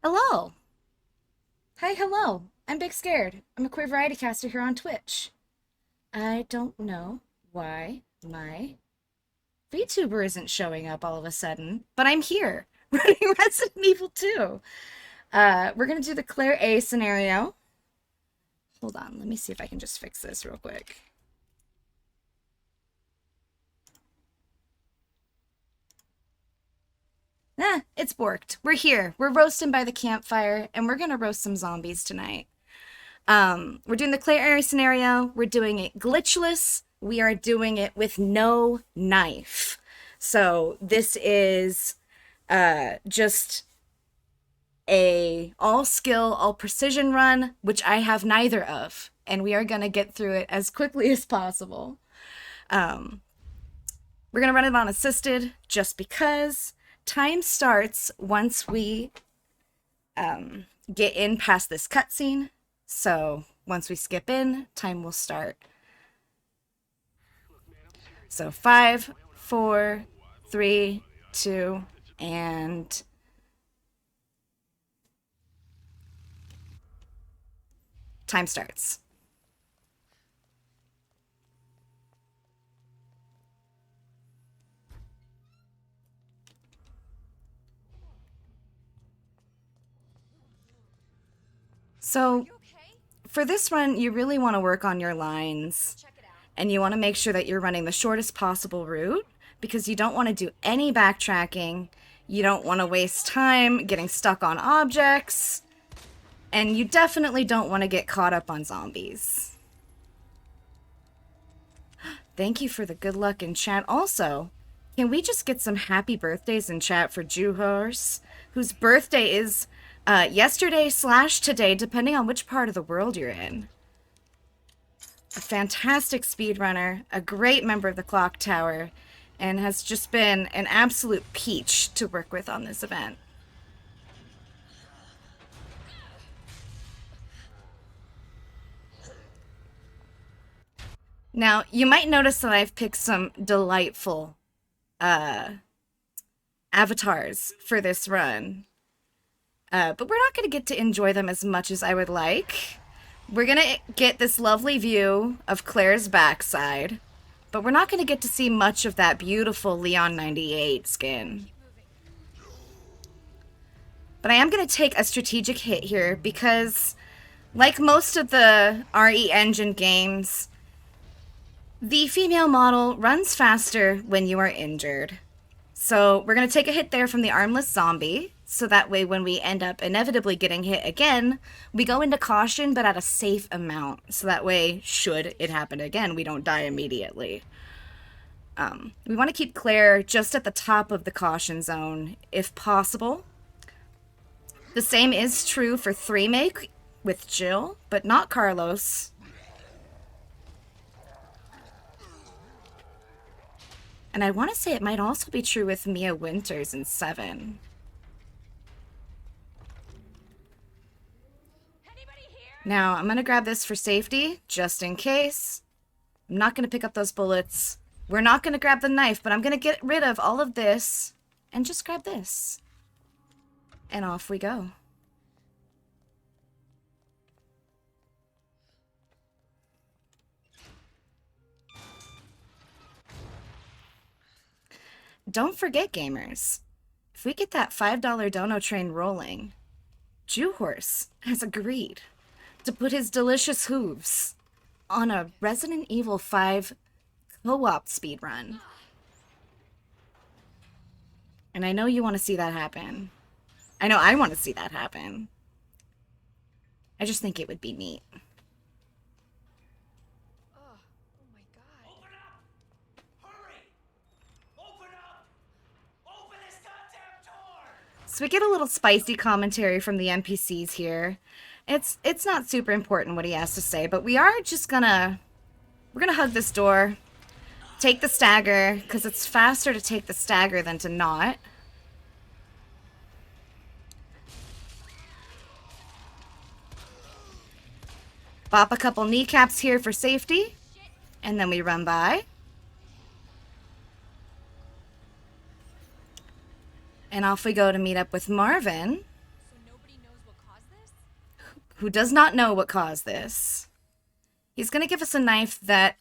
Hello. Hi, hello. I'm Bigscared. I'm a queer variety caster here on Twitch. I don't know why my VTuber isn't showing up all of a sudden, but I'm here running Resident Evil 2. We're gonna do the Claire A scenario. Hold on, let me see if I can just fix this real quick. It's borked. We're here. We're roasting by the campfire, and we're gonna roast some zombies tonight. We're doing the Claire A scenario. We're doing it glitchless. We are doing it with no knife. So this is just a all skill, all precision run, which I have neither of, and we are gonna get through it as quickly as possible. Um, we're gonna run it on assisted just because time starts once we get in past this cutscene. So once we skip in, time will start. So 5, 4, 3, 2, and time starts. So for this run, you really want to work on your lines and you want to make sure that you're running the shortest possible route because you don't want to do any backtracking. You don't want to waste time getting stuck on objects. And you definitely don't want to get caught up on zombies. Thank you for the good luck in chat. Also, can we just get some happy birthdays in chat for Juhorse, whose birthday is yesterday/today, depending on which part of the world you're in. A fantastic speedrunner, a great member of the Clock Tower, and has just been an absolute peach to work with on this event. Now, you might notice that I've picked some delightful avatars for this run. But we're not going to get to enjoy them as much as I would like. We're going to get this lovely view of Claire's backside, but we're not going to get to see much of that beautiful Leon 98 skin. But I am going to take a strategic hit here because, like most of the RE Engine games, the female model runs faster when you are injured. So we're going to take a hit there from the armless zombie, so that way when we end up inevitably getting hit again, we go into caution but at a safe amount. So that way, should it happen again, we don't die immediately. We want to keep Claire just at the top of the caution zone, if possible. The same is true for 3-make with Jill, but not Carlos. And I want to say it might also be true with Mia Winters in 7. Now, I'm going to grab this for safety, just in case. I'm not going to pick up those bullets. We're not going to grab the knife, but I'm going to get rid of all of this and just grab this. And off we go. Don't forget, gamers, if we get that $5 dono train rolling, Juhorse has agreed to put his delicious hooves on a Resident Evil 5 co-op speedrun. And I know you want to see that happen. I know I want to see that happen. I just think it would be neat. So we get a little spicy commentary from the NPCs here. It's not super important what he has to say, but we're gonna hug this door, take the stagger, because it's faster to take the stagger than to not. Bop a couple kneecaps here for safety, and then we run by. And off we go to meet up with Marvin. who does not know what caused this. He's gonna give us a knife that,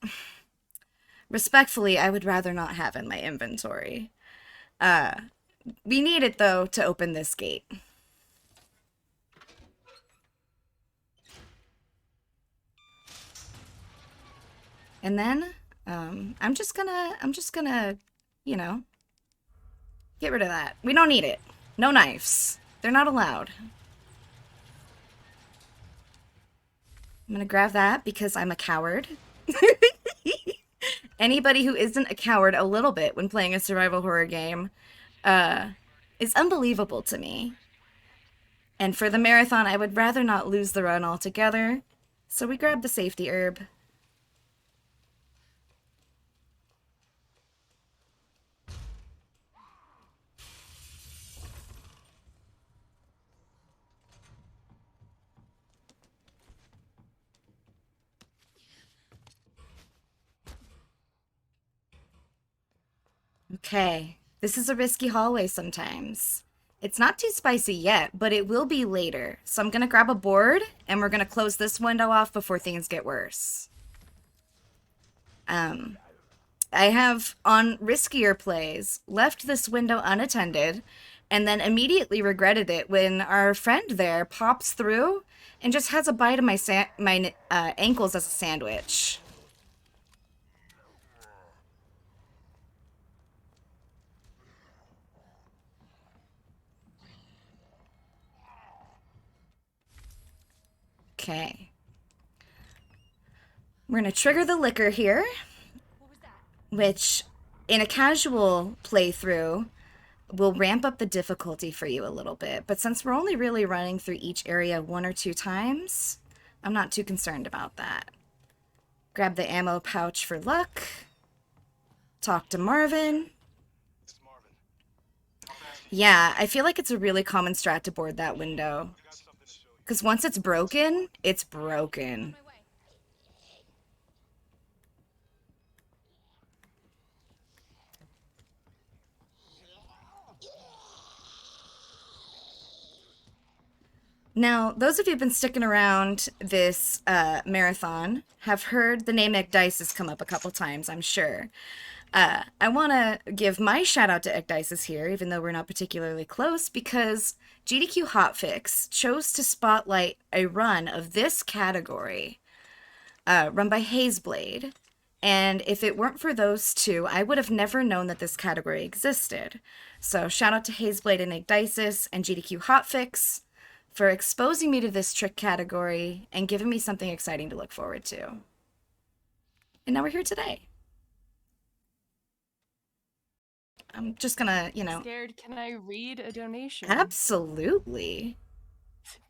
respectfully, I would rather not have in my inventory. We need it, though, to open this gate. And then, I'm just gonna, you know, get rid of that. We don't need it. No knives. They're not allowed. I'm gonna grab that because I'm a coward. Anybody who isn't a coward a little bit when playing a survival horror game is unbelievable to me. And for the marathon, I would rather not lose the run altogether. So we grab the safety herb. Okay, this is a risky hallway sometimes. It's not too spicy yet, but it will be later. So I'm gonna grab a board and we're gonna close this window off before things get worse. I have, on riskier plays, left this window unattended and then immediately regretted it when our friend there pops through and just has a bite of my ankles as a sandwich. Okay. We're gonna trigger the liquor here, which in a casual playthrough will ramp up the difficulty for you a little bit. But since we're only really running through each area 1 or 2 times, I'm not too concerned about that. Grab the ammo pouch for luck. Talk to Marvin. Yeah, I feel like it's a really common strat to board that window. Because once it's broken, it's broken. Now, those of you who've been sticking around this marathon have heard the name Ecdysis come up a couple times, I'm sure. I want to give my shout out to Ecdysis here, even though we're not particularly close, because GDQ Hotfix chose to spotlight a run of this category, run by Hazeblade. And if it weren't for those two, I would have never known that this category existed. So shout out to Hazeblade and Ecdysis and GDQ Hotfix for exposing me to this trick category and giving me something exciting to look forward to. And now we're here today. I'm just gonna, Scared, can I read a donation? Absolutely.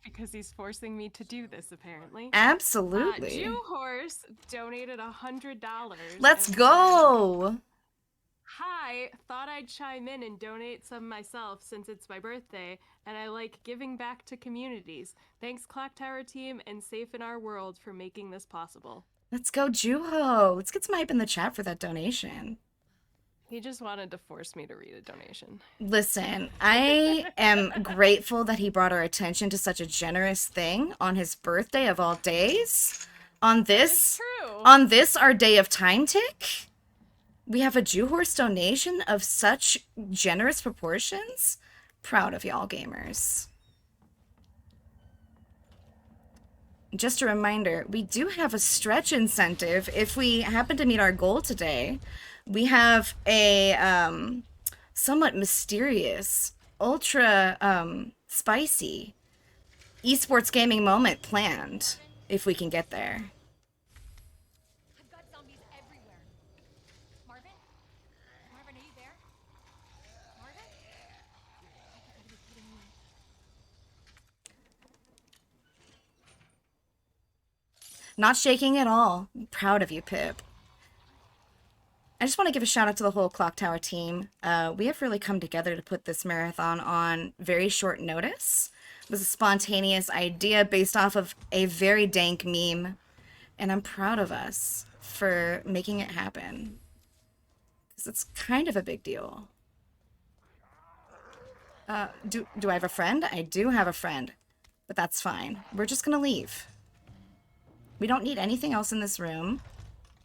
Because he's forcing me to do this, apparently. Absolutely. Jew Horse donated $100. Let's and go! said, Hi, thought I'd chime in and donate some myself since it's my birthday, and I like giving back to communities. Thanks, Clock Tower team and Safe in Our World for making this possible. Let's go, Juho. Let's get some hype in the chat for that donation. He just wanted to force me to read a donation. Listen, I am grateful that he brought our attention to such a generous thing on his birthday of all days. On this, our day of time tick, we have a Jew Horse donation of such generous proportions. Proud of y'all, gamers. Just a reminder, we do have a stretch incentive if we happen to meet our goal today. We have a somewhat mysterious, ultra spicy esports gaming moment planned if we can get there. I've got zombies everywhere. Marvin? Marvin, are you there? Marvin? Not shaking at all. I'm proud of you, Pip. I just want to give a shout out to the whole Clock Tower team. We have really come together to put this marathon on very short notice. It was a spontaneous idea based off of a very dank meme, and I'm proud of us for making it happen. Because it's kind of a big deal. Do I have a friend? I do have a friend. but that's fine. We're just gonna leave. We don't need anything else in this room.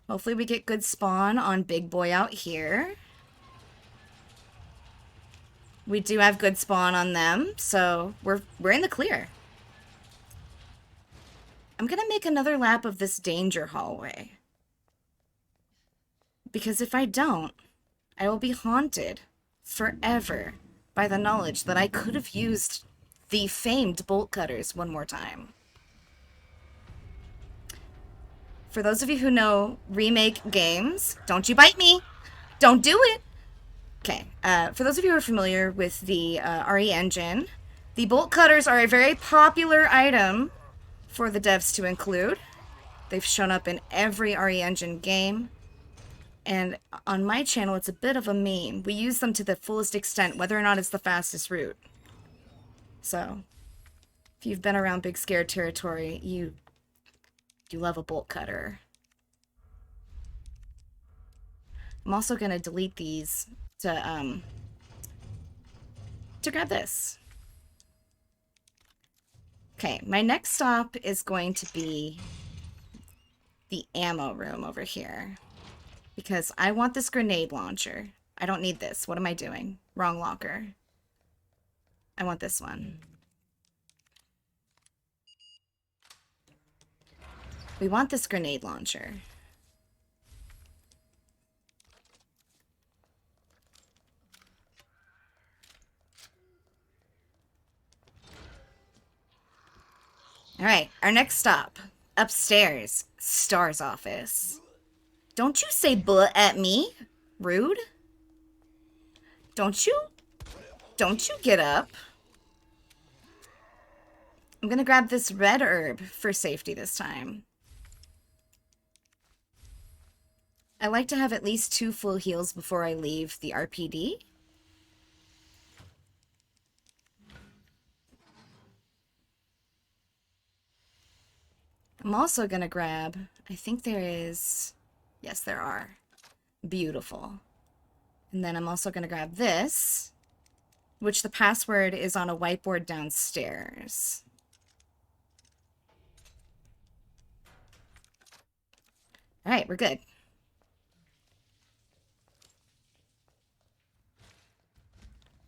Hopefully we get good spawn on Big Boy out here. We do have good spawn on them, so we're in the clear. I'm gonna make another lap of this danger hallway. Because if I don't, I will be haunted forever by the knowledge that I could have used the famed bolt cutters one more time. For those of you who know remake games, don't you bite me! Don't do it! Okay, for those of you who are familiar with the RE engine, the bolt cutters are a very popular item for the devs to include. They've shown up in every RE engine game. And on my channel, it's a bit of a meme. We use them to the fullest extent, whether or not it's the fastest route. So, if you've been around Bigscared territory, you love a bolt cutter. I'm also going to delete these to grab this. Okay, my next stop is going to be the ammo room over here. Because I want this grenade launcher. I don't need this. What am I doing? Wrong locker. I want this one. We want this grenade launcher. Alright, our next stop. Upstairs. Star's office. Don't you say buh at me. Rude. Don't you get up. I'm gonna grab this red herb for safety this time. I like to have at least 2 full heals before I leave the RPD. I'm also gonna grab, I think there is, yes there are, beautiful. And then I'm also gonna grab this, which the password is on a whiteboard downstairs. Alright, we're good.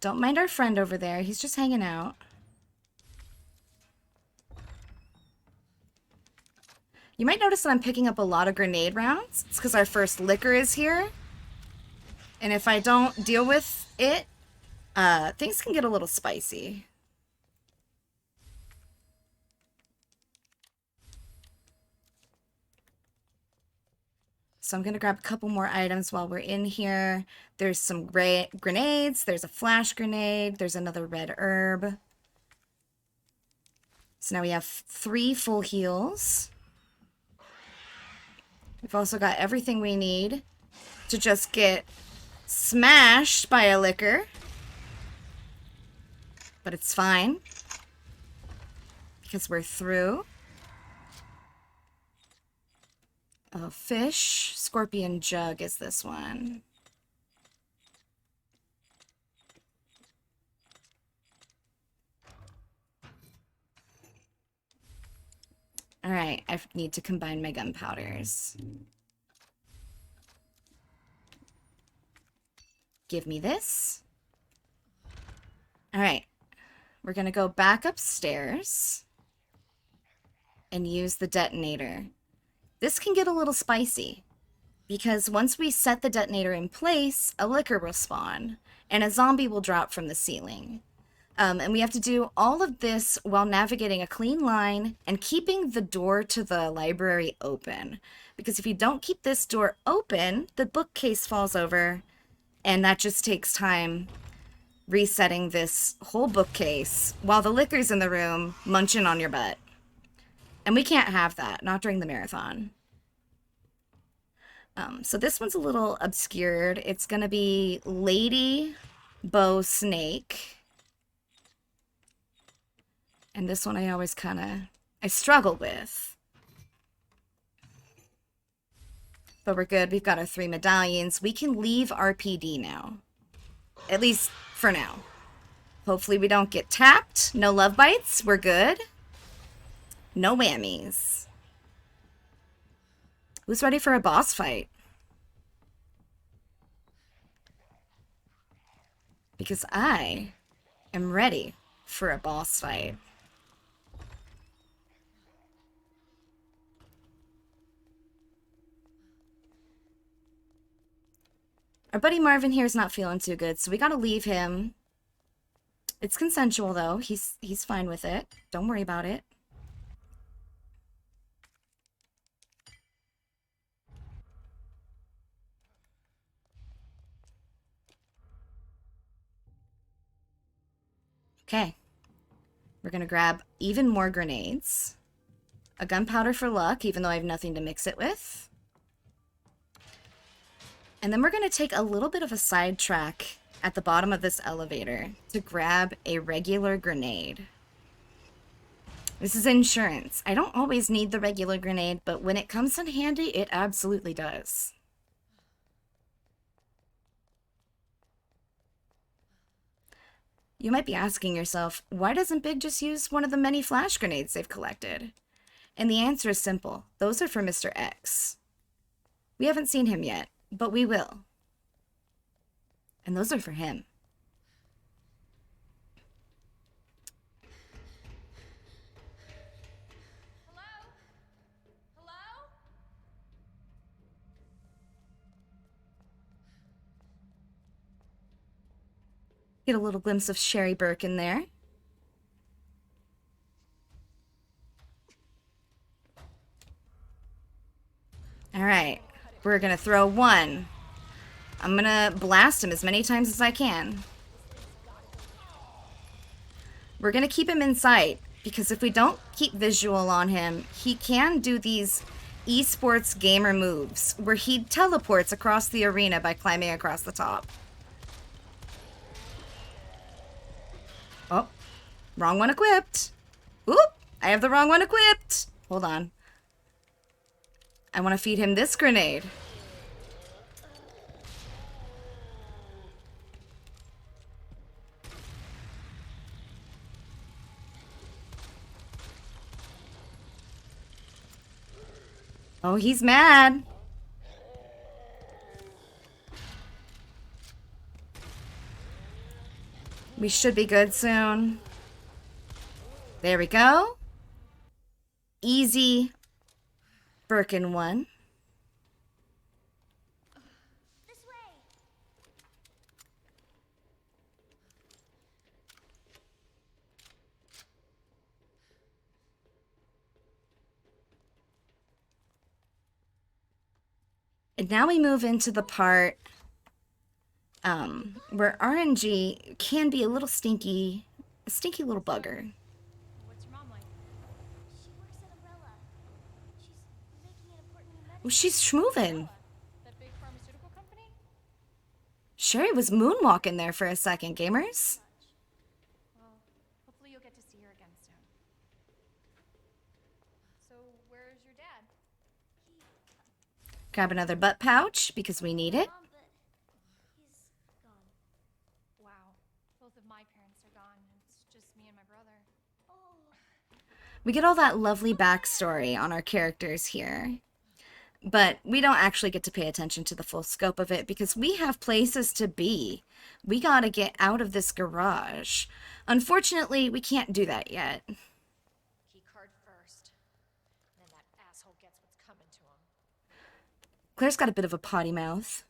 Don't mind our friend over there, he's just hanging out. You might notice that I'm picking up a lot of grenade rounds. It's because our first liquor is here. And if I don't deal with it, things can get a little spicy. So I'm going to grab a couple more items while we're in here. There's some grenades. There's a flash grenade. There's another red herb. So now we have 3 full heals. We've also got everything we need to just get smashed by a liquor. But it's fine. Because we're through. Oh, fish. Scorpion jug is this one. Alright, I need to combine my gunpowders. Give me this. Alright, we're gonna go back upstairs and use the detonator. This can get a little spicy because once we set the detonator in place, a liquor will spawn and a zombie will drop from the ceiling. And we have to do all of this while navigating a clean line and keeping the door to the library open. Because if you don't keep this door open, the bookcase falls over, and that just takes time resetting this whole bookcase while the liquor's in the room munching on your butt. And we can't have that, not during the marathon. So this one's a little obscured. It's going to be Lady Bow Snake. And this one I always I struggle with. But we're good. We've got our 3 medallions. We can leave RPD now. At least for now. Hopefully we don't get tapped. No love bites. We're good. No whammies. Who's ready for a boss fight? Because I am ready for a boss fight. Our buddy Marvin here is not feeling too good, so we gotta leave him. It's consensual though. He's fine with it. Don't worry about it. Okay. We're gonna grab even more grenades. A gunpowder for luck, even though I have nothing to mix it with. And then we're gonna take a little bit of a sidetrack at the bottom of this elevator to grab a regular grenade. This is insurance. I don't always need the regular grenade, but when it comes in handy, it absolutely does. You might be asking yourself, why doesn't Big just use one of the many flash grenades they've collected? And the answer is simple. Those are for Mr. X. We haven't seen him yet, but we will. And those are for him. Hello? Hello? Get a little glimpse of Sherry Burke in there. All right, we're gonna throw one. I'm gonna blast him as many times as I can. We're gonna keep him in sight, because if we don't keep visual on him, he can do these esports gamer moves, where he teleports across the arena by climbing across the top. Oh, wrong one equipped. Oop, I have the wrong one equipped. Hold on. I want to feed him this grenade. Oh, he's mad. We should be good soon. There we go. Easy Birkin one. This way. And now we move into the part where RNG can be a little stinky, a stinky little bugger. What's your mom like? She works at Umbrella. She's making an important new medicine. Oh, she's schmoovin'. That big pharmaceutical company? Sherry was moonwalking there for a second, gamers. Well, hopefully you'll get to see her again soon. So, where's your dad? Grab another butt pouch because we need it. Mom, but he's gone. Wow. Both of my parents are gone. It's just me and my brother. Oh. We get all that lovely backstory on our characters here. But we don't actually get to pay attention to the full scope of it because we have places to be. We gotta get out of this garage. Unfortunately, we can't do that yet. Key card first. Then that asshole gets what's coming to him. Claire's got a bit of a potty mouth.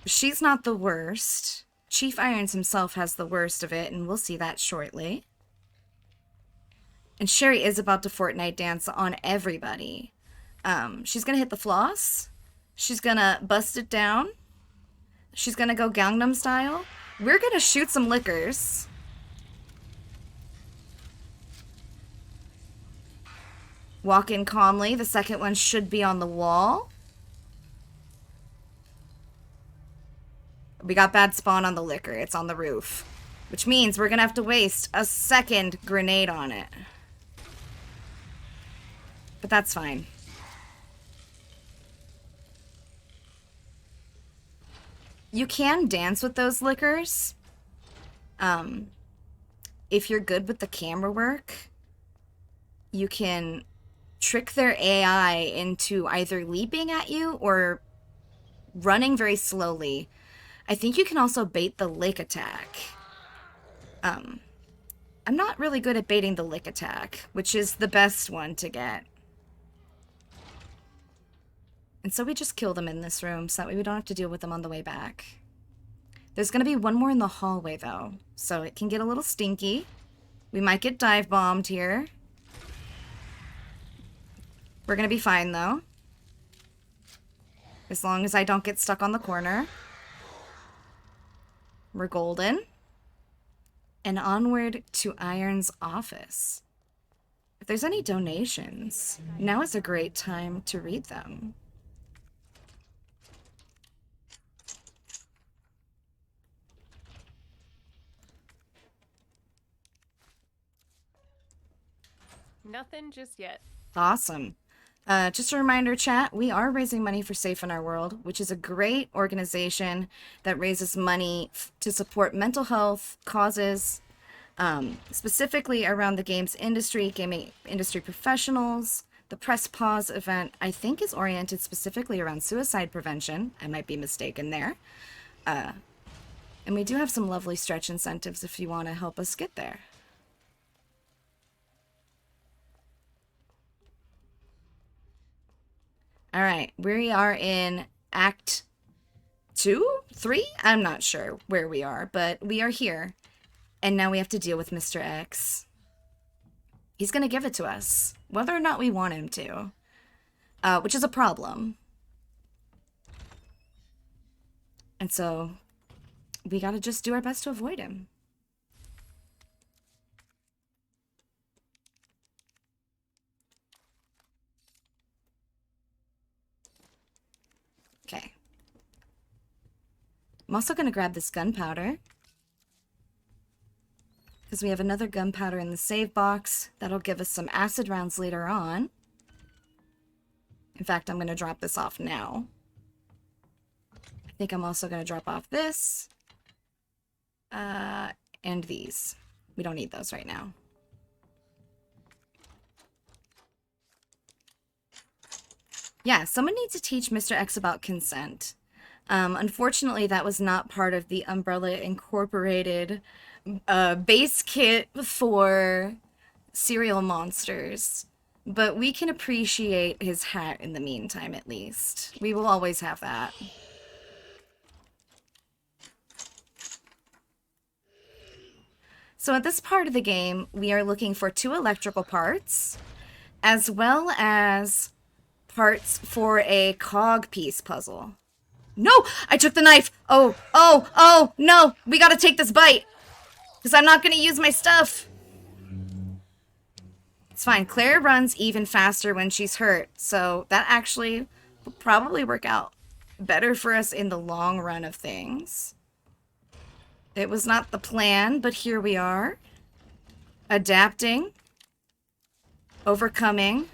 She's not the worst. Chief Irons himself has the worst of it, and we'll see that shortly. And Sherry is about to Fortnite dance on everybody. She's gonna hit the floss. She's gonna bust it down. She's gonna go Gangnam style. We're gonna shoot some liquors. Walk in calmly. The second one should be on the wall. We got bad spawn on the liquor. It's on the roof. Which means we're gonna have to waste a second grenade on it. But that's fine. You can dance with those liquors. If you're good with the camera work. you can trick their AI into either leaping at you or running very slowly. I think you can also bait the lick attack. I'm not really good at baiting the lick attack, which is the best one to get. And so we just kill them in this room so that way we don't have to deal with them on the way back. There's going to be one more in the hallway, though, so it can get a little stinky. We might get dive bombed here. We're going to be fine, though. As long as I don't get stuck on the corner. We're golden. And onward to Iron's office. If there's any donations, now is a great time to read them. Nothing just yet. Awesome. Just a reminder, chat, we are raising money for Safe in Our World, which is a great organization that raises money to support mental health causes, specifically around the games industry, gaming industry professionals. The Press Pause event, I think, is oriented specifically around suicide prevention. I might be mistaken there. And we do have some lovely stretch incentives if you want to help us get there. All right, we are in Act 2? 3? I'm not sure where we are, but we are here. And now we have to deal with Mr. X. He's going to give it to us, whether or not we want him to, which is a problem. And so we got to just do our best to avoid him. Okay. I'm also going to grab this gunpowder. Because we have another gunpowder in the save box. That'll give us some acid rounds later on. In fact, I'm going to drop this off now. I think I'm also going to drop off this. And these. We don't need those right now. Yeah, someone needs to teach Mr. X about consent. Unfortunately, that was not part of the Umbrella Incorporated base kit for cereal monsters. But we can appreciate his hat in the meantime, at least. We will always have that. So at this part of the game, we are looking for 2 electrical parts, as well as parts for a cog piece puzzle. No! I took the knife! Oh, no! We gotta take this bite! Because I'm not gonna use my stuff! It's fine. Claire runs even faster when she's hurt, so that actually will probably work out better for us in the long run of things. It was not the plan, but here we are. Adapting. Overcoming.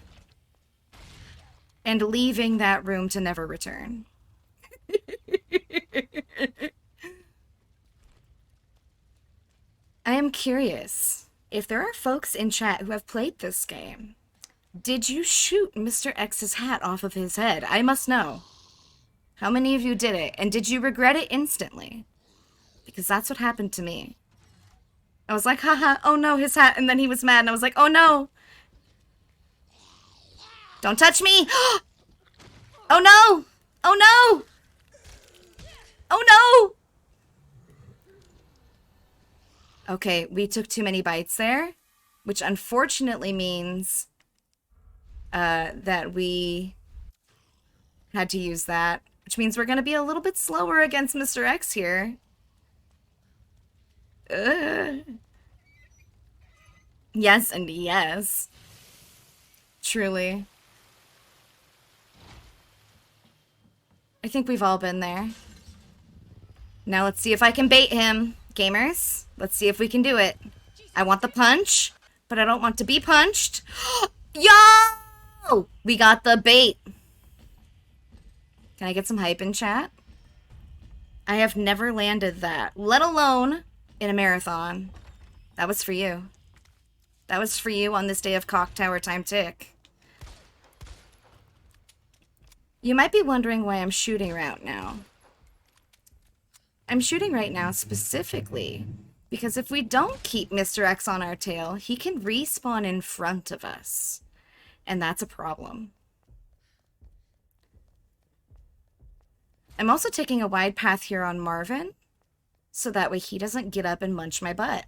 And leaving that room to never return. I am curious if there are folks in chat who have played this game. Did you shoot Mr. X's hat off of his head? I must know. How many of you did it? And did you regret it instantly? Because that's what happened to me. I was like, haha, oh no, his hat. And then he was mad and I was like, oh no. Don't touch me! Oh no! Oh no! Oh no! Okay, we took too many bites there, which unfortunately means that we had to use that, which means we're going to be a little bit slower against Mr. X here. Yes and yes. Truly. I think we've all been there. Now let's see if I can bait him. Gamers, let's see if we can do it. I want the punch, but I don't want to be punched. Yo! We got the bait. Can I get some hype in chat? I have never landed that, let alone in a marathon. That was for you. That was for you on this day of Clock Tower time tick. You might be wondering why I'm shooting right now. I'm shooting right now specifically because if we don't keep Mr. X on our tail, he can respawn in front of us. And that's a problem. I'm also taking a wide path here on Marvin, so that way he doesn't get up and munch my butt.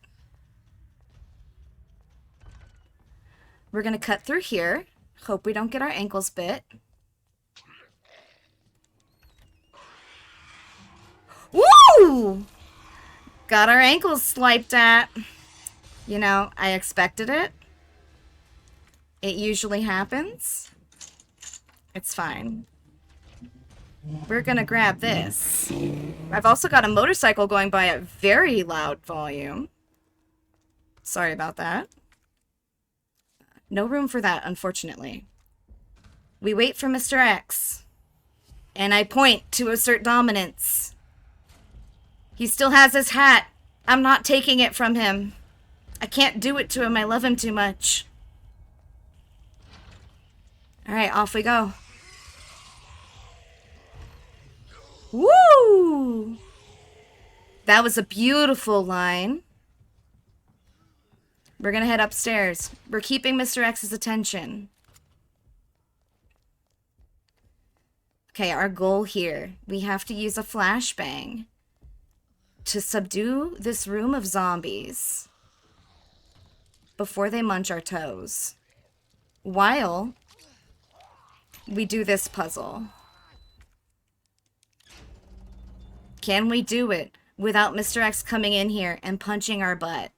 We're gonna cut through here. Hope we don't get our ankles bit. Woo! Got our ankles swiped at. You know, I expected it. It usually happens. It's fine. We're gonna grab this. I've also got a motorcycle going by at very loud volume. Sorry about that. No room for that, unfortunately. We wait for Mr. X. And I point to assert dominance. He still has his hat. I'm not taking it from him. I can't do it to him. I love him too much. Alright, off we go. Woo! That was a beautiful line. We're gonna head upstairs. We're keeping Mr. X's attention. Okay, our goal here. We have to use a flashbang to subdue this room of zombies before they munch our toes. While we do this puzzle. Can we do it without Mr. X coming in here and punching our butt?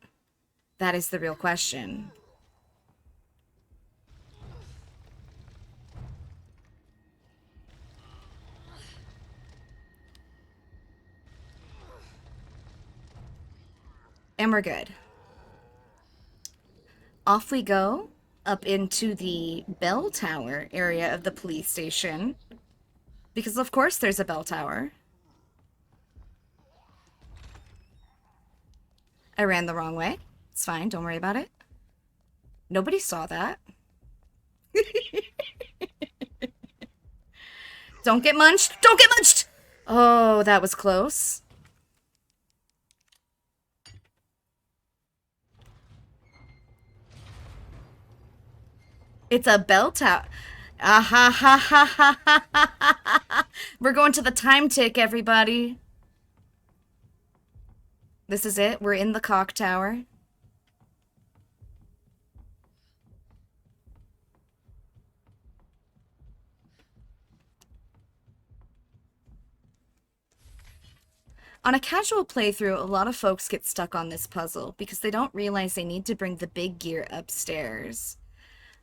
That is the real question. And we're good. Off we go up into the bell tower area of the police station. Because of course there's a bell tower. I ran the wrong way. It's fine, don't worry about it. Nobody saw that. Don't get munched! Don't get munched! Oh, that was close. It's a bell tower. Ah ha ha ha ha ha ha ha. We're going to the time tick, everybody. This is it. We're in the cock tower. On a casual playthrough, a lot of folks get stuck on this puzzle because they don't realize they need to bring the big gear upstairs.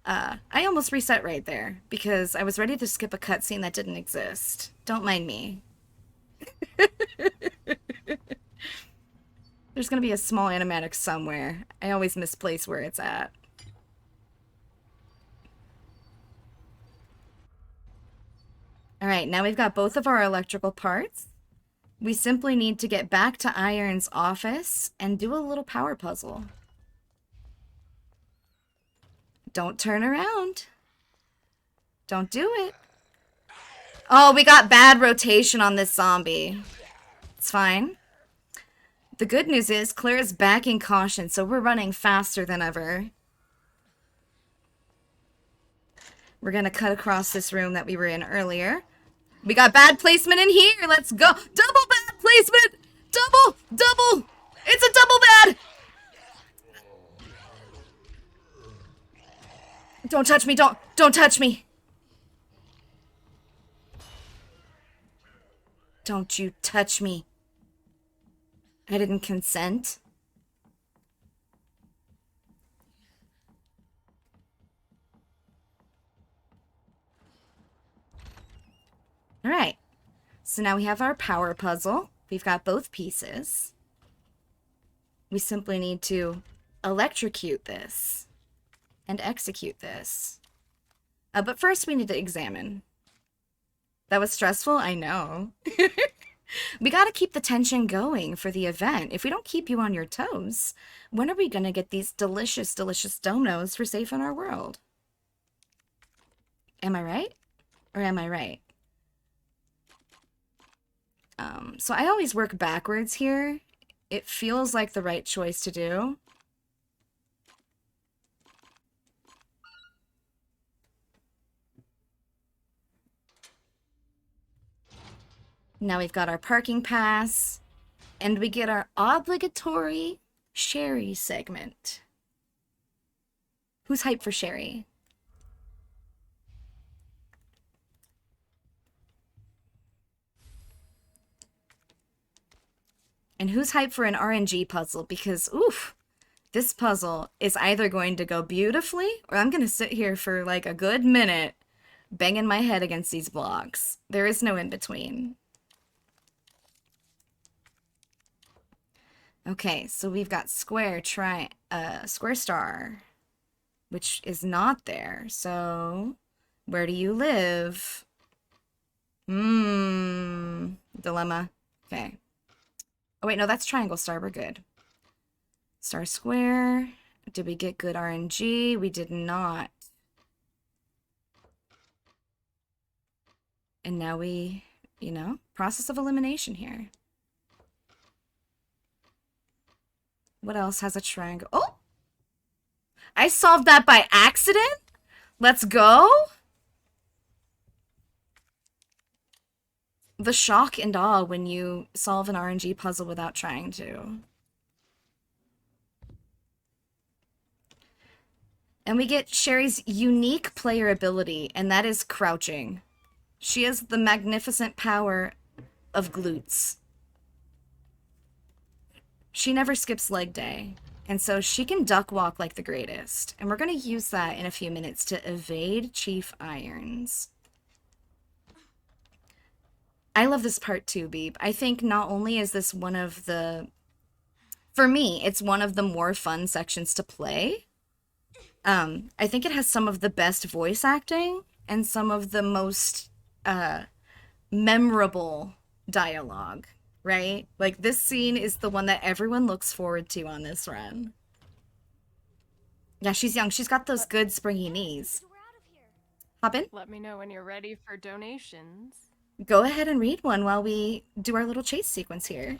I almost reset right there because I was ready to skip a cutscene that didn't exist. Don't mind me. There's gonna be a small animatic somewhere. I always misplace where it's at. Alright, now we've got both of our electrical parts. We simply need to get back to Iron's office and do a little power puzzle. Don't turn around. Don't do it. Oh, we got bad rotation on this zombie. It's fine. The good news is Claire's back in caution, so we're running faster than ever. We're gonna cut across this room that we were in earlier. We got bad placement in here. Let's go. Double bad placement. Double. It's a double bad. Don't touch me. Don't touch me. Don't you touch me. I didn't consent. All right. So now we have our power puzzle. We've got both pieces. We simply need to electrocute this and execute this. But first we need to examine. That was stressful? I know. We gotta keep the tension going for the event. If we don't keep you on your toes, when are we gonna get these delicious, delicious donos for Safe in Our World? Am I right? Or am I right? So I always work backwards here. It feels like the right choice to do. Now we've got our parking pass, and we get our obligatory Sherry segment. Who's hyped for Sherry? And who's hyped for an RNG puzzle? Because, oof, this puzzle is either going to go beautifully, or I'm going to sit here for like a good minute banging my head against these blocks. There is no in between. Okay, so we've got square star, which is not there. So, where do you live? Dilemma. Okay. Oh wait, no, that's triangle star. We're good. Star square. Did we get good RNG? We did not. And now we, process of elimination here. What else has a triangle? Oh! I solved that by accident? Let's go! The shock and awe when you solve an RNG puzzle without trying to. And we get Sherry's unique player ability, and that is crouching. She has the magnificent power of glutes. She never skips leg day, and so she can duck walk like the greatest. And we're going to use that in a few minutes to evade Chief Irons. I love this part too, Beeb. I think not only is this one of the... For me, it's one of the more fun sections to play. I think it has some of the best voice acting and some of the most memorable dialogue, right? Like, this scene is the one that everyone looks forward to on this run. Yeah, she's young. She's got those good springy knees. Hop in. Let me know when you're ready for donations. Go ahead and read one while we do our little chase sequence here.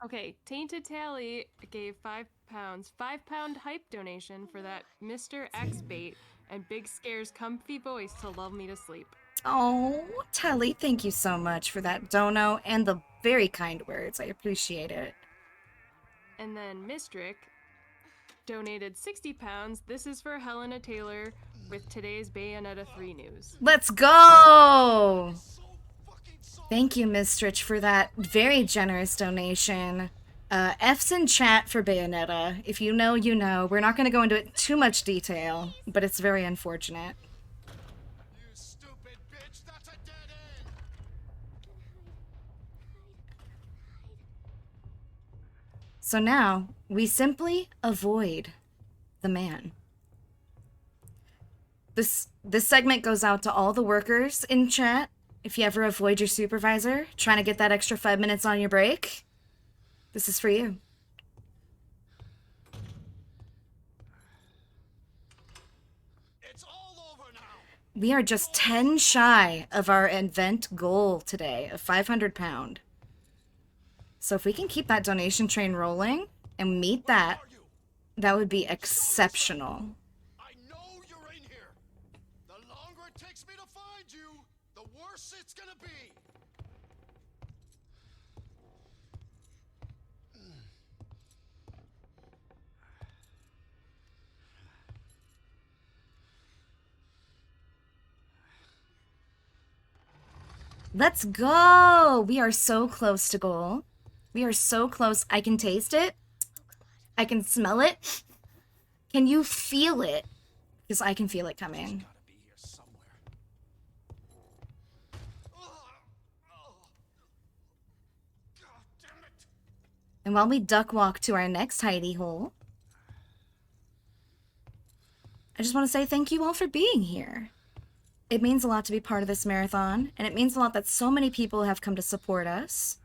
Okay, Tainted Tally gave £5. £5 hype donation for that Mr. X bait and Bigscared's comfy voice to lull me to sleep. Oh, Tally, thank you so much for that dono and the very kind words. I appreciate it. And then Mistrick donated £60. This is for Helena Taylor with today's Bayonetta 3 news. Let's go! Thank you, Ms. Stritch, for that very generous donation. F's in chat for Bayonetta. If you know, you know. We're not going to go into it too much detail, but it's very unfortunate. You stupid bitch, that's a dead end! So now, we simply avoid the man. This segment goes out to all the workers in chat. If you ever avoid your supervisor, trying to get that extra 5 minutes on your break, this is for you. It's all over now! We are just 10 shy of our event goal today of £500. So if we can keep that donation train rolling and meet that, that would be exceptional. I know you're in here! The longer it takes me to find you, the worse it's gonna be! Let's go! We are so close to goal. We are so close. I can taste it. I can smell it. Can you feel it? Because I can feel it coming. Gotta be here somewhere. God damn it! And while we duck walk to our next hidey hole, I just want to say thank you all for being here. It means a lot to be part of this marathon, and it means a lot that so many people have come to support us.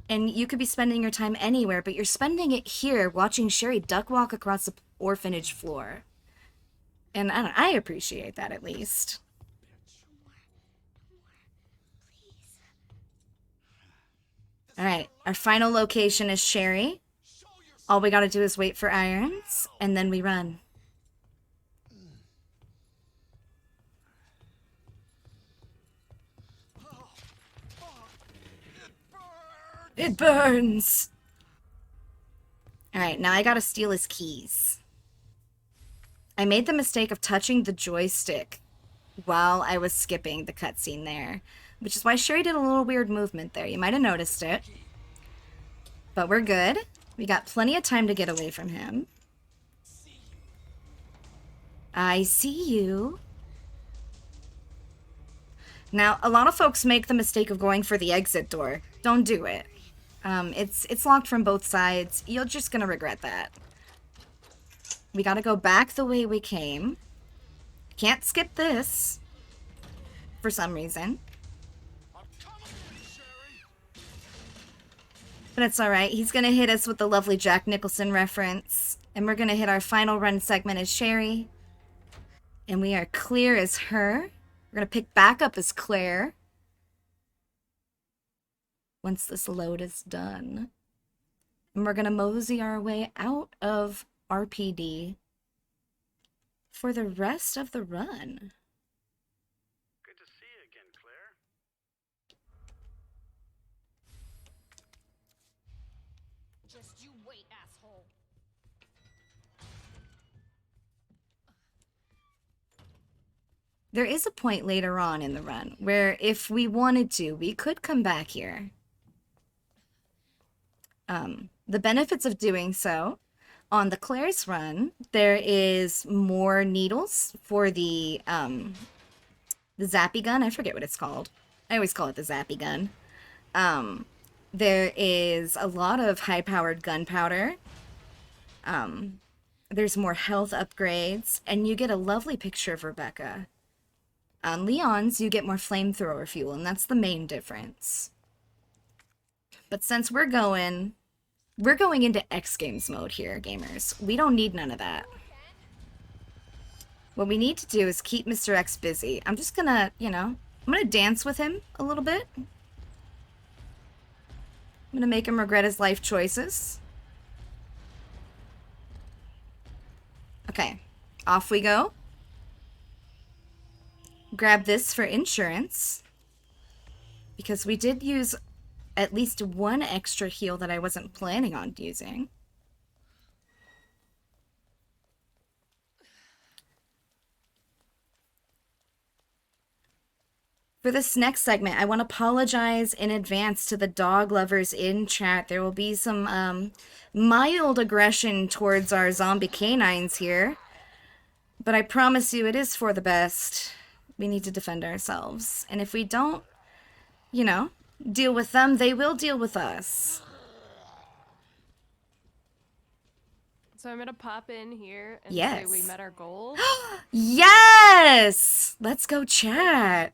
And you could be spending your time anywhere, but you're spending it here watching Sherry duck walk across the orphanage floor. And I appreciate that at least. All right, our final location is Sherry. All we gotta do is wait for irons, and then we run. It burns! Alright, now I gotta steal his keys. I made the mistake of touching the joystick while I was skipping the cutscene there, which is why Sherry did a little weird movement there. You might have noticed it. But we're good. We got plenty of time to get away from him. I see you. Now, a lot of folks make the mistake of going for the exit door. Don't do it. It's locked from both sides. You're just gonna regret that. We gotta go back the way we came. Can't skip this. For some reason. But it's alright. He's gonna hit us with the lovely Jack Nicholson reference. And we're gonna hit our final run segment as Sherry. And we are clear as her. We're gonna pick back up as Claire. Once this load is done. And we're gonna mosey our way out of RPD for the rest of the run. Good to see you again, Claire. Just you wait, asshole. There is a point later on in the run where if we wanted to, we could come back here. The benefits of doing so, on the Claire's run, there is more needles for the zappy gun. I forget what it's called. I always call it the zappy gun. There is a lot of high-powered gunpowder. There's more health upgrades, and you get a lovely picture of Rebecca. On Leon's, you get more flamethrower fuel, and that's the main difference. But since we're going into X Games mode here, gamers. We don't need none of that. What we need to do is keep Mr. X busy. I'm just gonna, I'm gonna dance with him a little bit. I'm gonna make him regret his life choices. Okay, off we go. Grab this for insurance. Because we did use at least one extra heal that I wasn't planning on using. For this next segment, I want to apologize in advance to the dog lovers in chat. There will be some mild aggression towards our zombie canines here. But I promise you, it is for the best. We need to defend ourselves. And if we don't, deal with them, they will deal with us. So I'm gonna pop in here and Yes. say we met our goal. Yes! Let's go chat.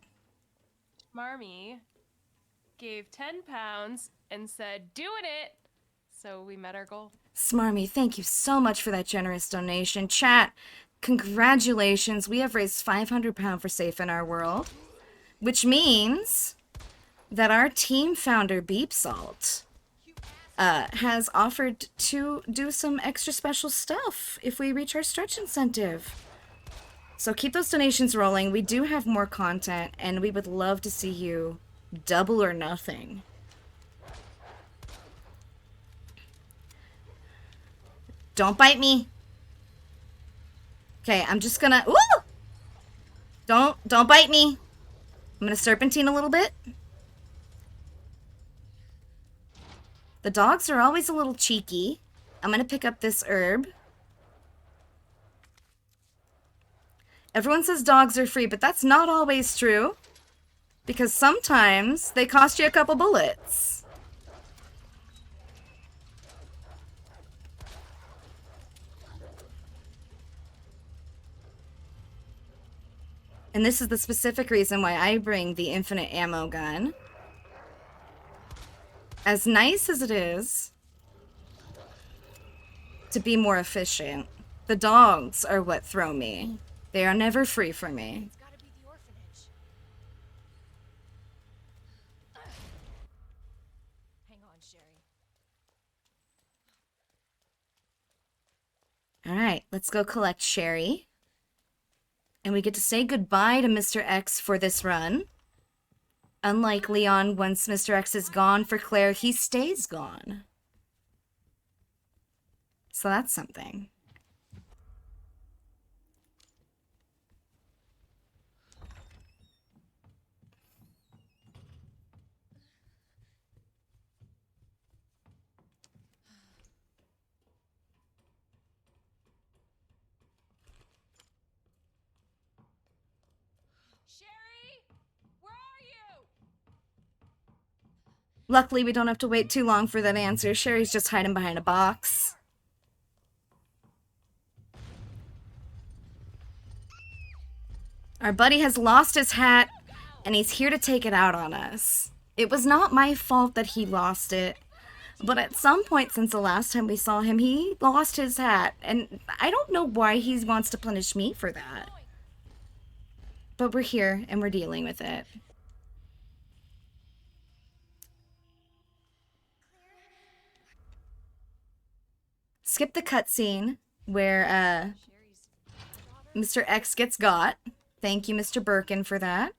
Marmy gave 10 pounds and said, doing it! So we met our goal. Smarmy, thank you so much for that generous donation. Chat, congratulations. We have raised £500 for Safe in Our World, which means that our team founder, Beep Salt, has offered to do some extra special stuff if we reach our stretch incentive. So keep those donations rolling. We do have more content, and we would love to see you double or nothing. Don't bite me. Okay, I'm just gonna... Ooh! Don't bite me. I'm gonna serpentine a little bit. The dogs are always a little cheeky. I'm gonna pick up this herb. Everyone says dogs are free, but that's not always true. Because sometimes they cost you a couple bullets. And this is the specific reason why I bring the infinite ammo gun. As nice as it is to be more efficient, the dogs are what throw me. They are never free for me. It's gotta be the orphanage. Hang on, Sherry. Alright, let's go collect Sherry. And we get to say goodbye to Mr. X for this run. Unlike Leon, once Mr. X is gone for Claire, he stays gone. So that's something. Sherry, where are you? Luckily, we don't have to wait too long for that answer. Sherry's just hiding behind a box. Our buddy has lost his hat, and he's here to take it out on us. It was not my fault that he lost it, but at some point since the last time we saw him, he lost his hat, and I don't know why he wants to punish me for that. But we're here, and we're dealing with it. Skip the cutscene where Mr. X gets got. Thank you, Mr. Birkin, for that.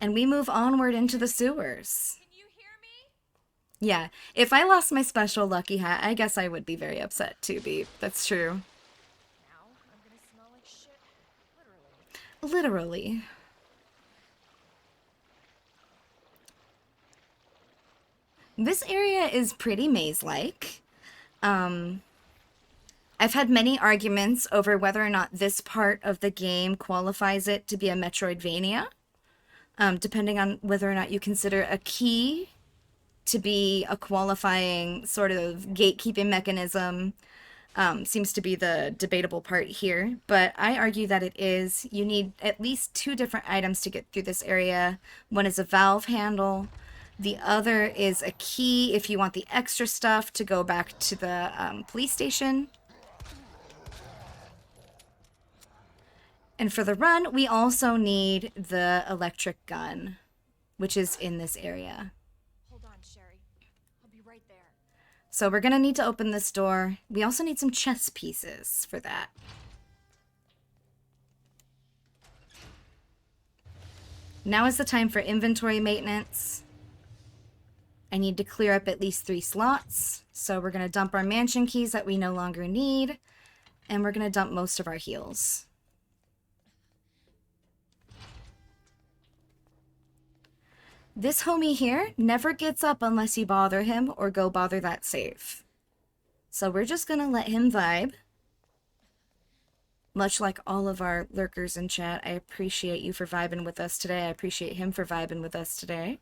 And we move onward into the sewers. Can you hear me? Yeah, if I lost my special lucky hat, I guess I would be very upset too, Beep. That's true. Now I'm gonna smell like shit. Literally. Literally. This area is pretty maze-like. I've had many arguments over whether or not this part of the game qualifies it to be a Metroidvania, depending on whether or not you consider a key to be a qualifying sort of gatekeeping mechanism. Seems to be the debatable part here, but I argue that it is. You need at least 2 different items to get through this area. One is a valve handle. The other is a key if you want the extra stuff to go back to the police station. And for the run, we also need the electric gun, which is in this area. Hold on, Sherry. I'll be right there. So we're going to need to open this door. We also need some chess pieces for that. Now is the time for inventory maintenance. I need to clear up at least 3 slots. So we're going to dump our mansion keys that we no longer need. And we're going to dump most of our heals. This homie here never gets up unless you bother him or go bother that safe. So we're just gonna let him vibe. Much like all of our lurkers in chat, I appreciate you for vibing with us today. I appreciate him for vibing with us today.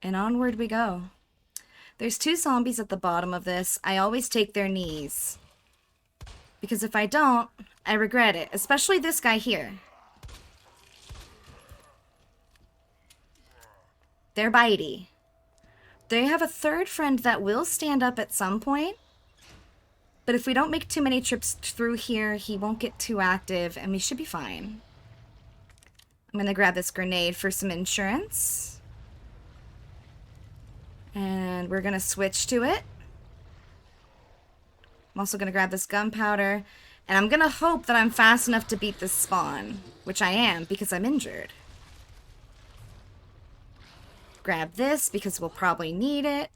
And onward we go. There's 2 zombies at the bottom of this. I always take their knees. Because if I don't, I regret it. Especially this guy here. They're bitey. They have a 3rd friend that will stand up at some point. But if we don't make too many trips through here, he won't get too active and we should be fine. I'm gonna grab this grenade for some insurance. And we're gonna switch to it. I'm also gonna grab this gunpowder. And I'm gonna hope that I'm fast enough to beat this spawn. Which I am, because I'm injured. Grab this, because we'll probably need it.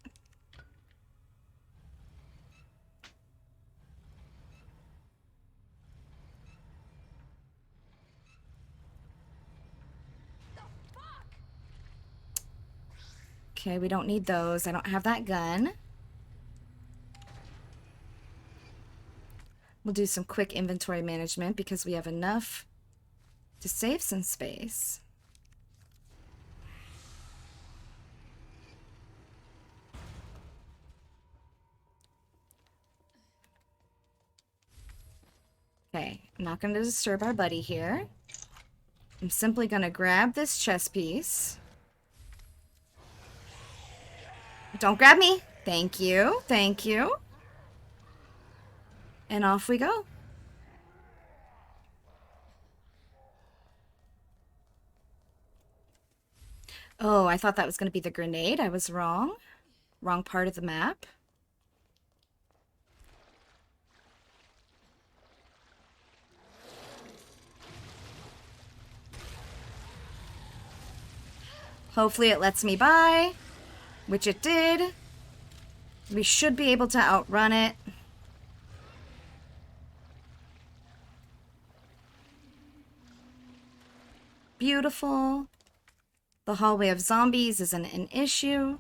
Okay, we don't need those. I don't have that gun. We'll do some quick inventory management because we have enough to save some space. Okay, I'm not going to disturb our buddy here. I'm simply going to grab this chess piece. Don't grab me. Thank you. Thank you. And off we go. Oh, I thought that was going to be the grenade. I was wrong. Wrong part of the map. Hopefully it lets me by, which it did. We should be able to outrun it. Beautiful. The hallway of zombies isn't an issue.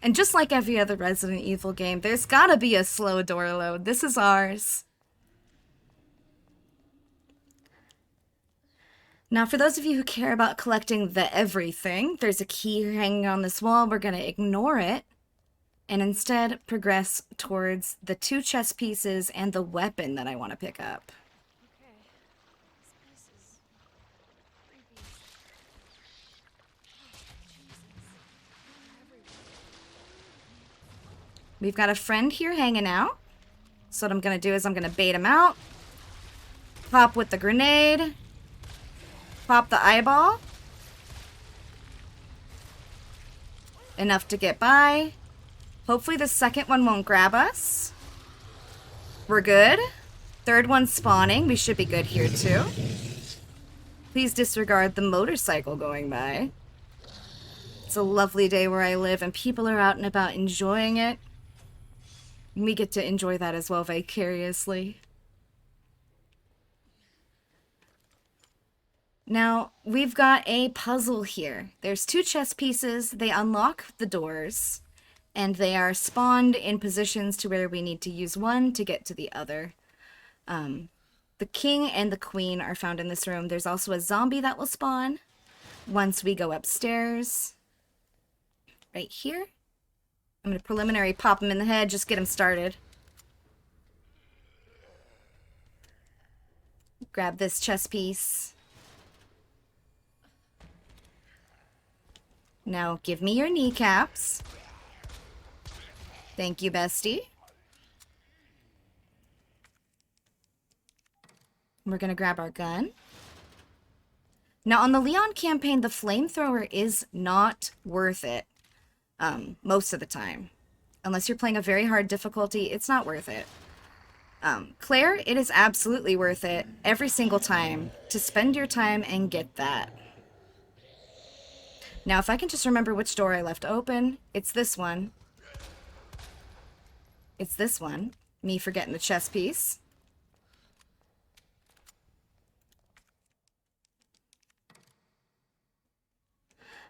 And just like every other Resident Evil game, there's gotta be a slow door load. This is ours. Now, for those of you who care about collecting the everything, there's a key hanging on this wall. We're gonna ignore it and instead progress towards the 2 chess pieces and the weapon that I want to pick up. Okay. This place is creepy. Jesus. Everywhere. We've got a friend here hanging out. So what I'm gonna do is I'm gonna bait him out. Pop with the grenade. Pop the eyeball. Enough to get by. Hopefully the second one won't grab us. We're good. Third one's spawning. We should be good here too. Please disregard the motorcycle going by. It's a lovely day where I live and people are out and about enjoying it. We get to enjoy that as well vicariously. Now, we've got a puzzle here. There's 2 chess pieces. They unlock the doors, and they are spawned in positions to where we need to use one to get to the other. The king and the queen are found in this room. There's also a zombie that will spawn once we go upstairs. Right here. I'm going to preliminary pop him in the head, just get him started. Grab this chess piece. Now, give me your kneecaps. Thank you, bestie. We're gonna grab our gun. Now, on the Leon campaign, the flamethrower is not worth it. Most of the time. Unless you're playing a very hard difficulty, it's not worth it. Claire, it is absolutely worth it every single time to spend your time and get that. Now, if I can just remember which door I left open, it's this one. It's this one. Me forgetting the chess piece.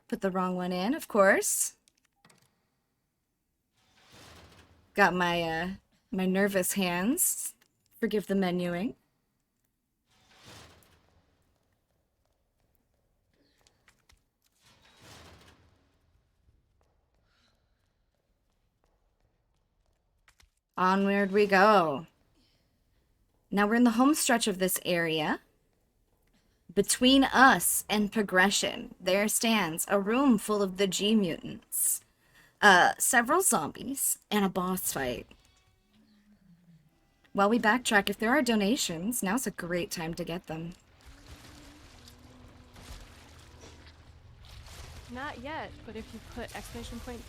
Put the wrong one in, of course. Got my, my nervous hands. Forgive the menuing. Onward we go. Now we're in the home stretch of this area. Between us and progression, there stands a room full of the G mutants, several zombies, and a boss fight. While we backtrack, if there are donations, now's a great time to get them. Not yet, but if you put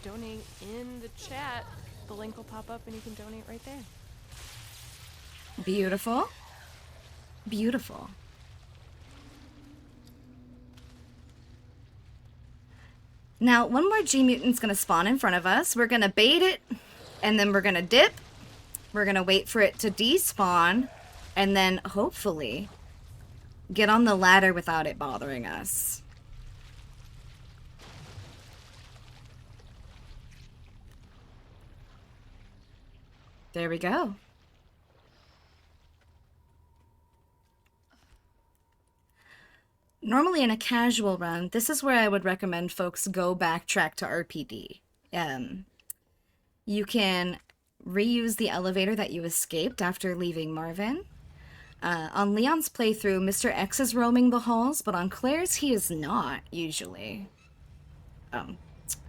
!donate in the chat, the link will pop up and you can donate right there. Beautiful. Beautiful. Now, one more G-Mutant's gonna spawn in front of us. We're gonna bait it, and then we're gonna dip. We're gonna wait for it to despawn, and then, hopefully, get on the ladder without it bothering us. There we go. Normally in a casual run, this is where I would recommend folks go backtrack to RPD. You can reuse the elevator that you escaped after leaving Marvin. On Leon's playthrough, Mr. X is roaming the halls, but on Claire's, he is not, usually.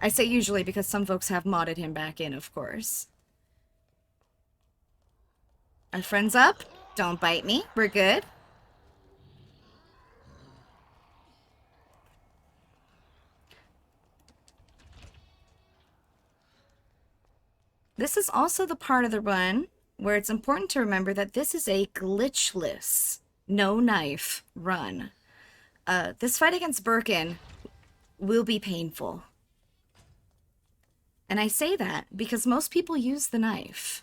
I say usually because some folks have modded him back in, of course. Our friend's up. Don't bite me. We're good. This is also the part of the run where it's important to remember that this is a glitchless, no knife run. This fight against Birkin will be painful. And I say that because most people use the knife.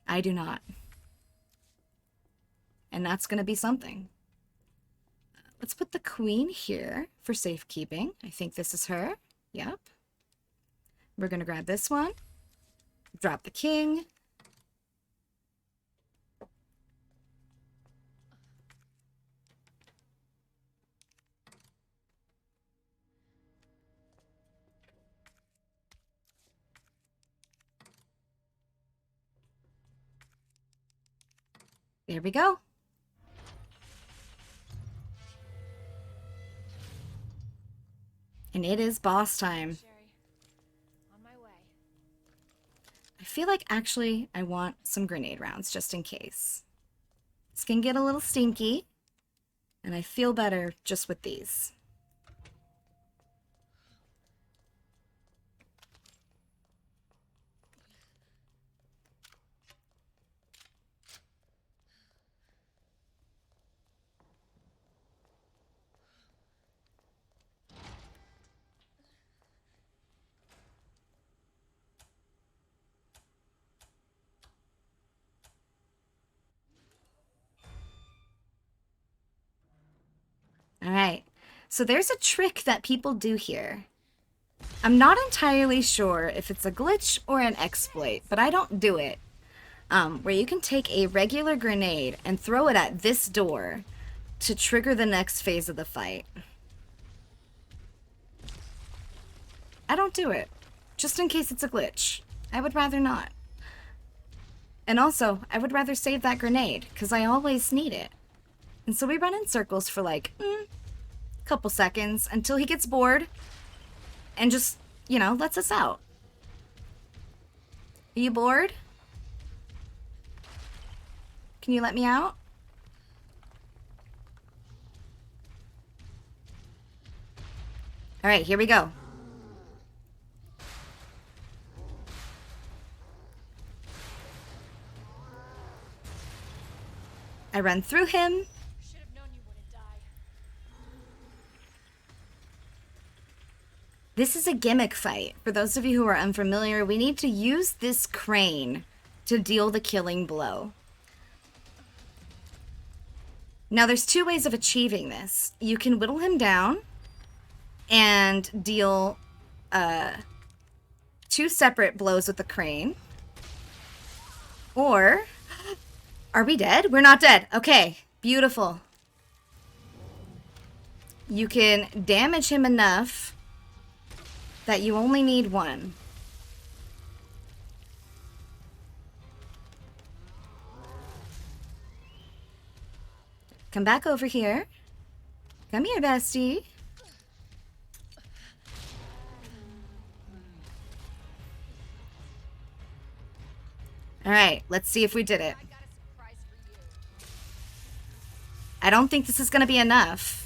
I do not. And that's going to be something. Let's put the queen here for safekeeping. I think this is her. Yep. We're going to grab this one. Drop the king. There we go. And it is boss time. Sherry, on my way. I feel like actually I want some grenade rounds just in case. This can get a little stinky, and I feel better just with these. All right, so there's a trick that people do here. I'm not entirely sure if it's a glitch or an exploit, but I don't do it. Where you can take a regular grenade and throw it at this door to trigger the next phase of the fight. I don't do it, just in case it's a glitch. I would rather not. And also, I would rather save that grenade, because I always need it. And so we run in circles for like, a couple seconds until he gets bored and just, you know, lets us out. Are you bored? Can you let me out? All right, here we go. I run through him. Should have known you wouldn't die. This is a gimmick fight. For those of you who are unfamiliar, we need to use this crane to deal the killing blow. Now, there's two ways of achieving this. You can whittle him down and deal 2 separate blows with the crane. Or, are we dead? We're not dead. Okay, beautiful. You can damage him enough that you only need 1. Come back over here. Come here, bestie. All right, let's see if we did it. I got a surprise for you. I don't think this is going to be enough.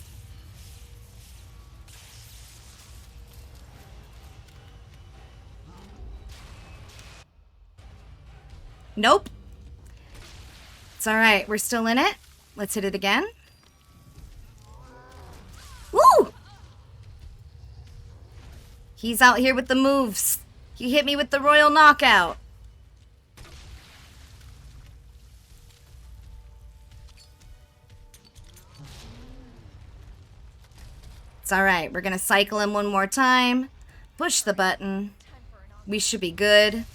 Nope. It's all right. We're still in it. Let's hit it again. Woo! He's out here with the moves. He hit me with the royal knockout. It's all right. We're going to cycle him one more time. Push the button. We should be good.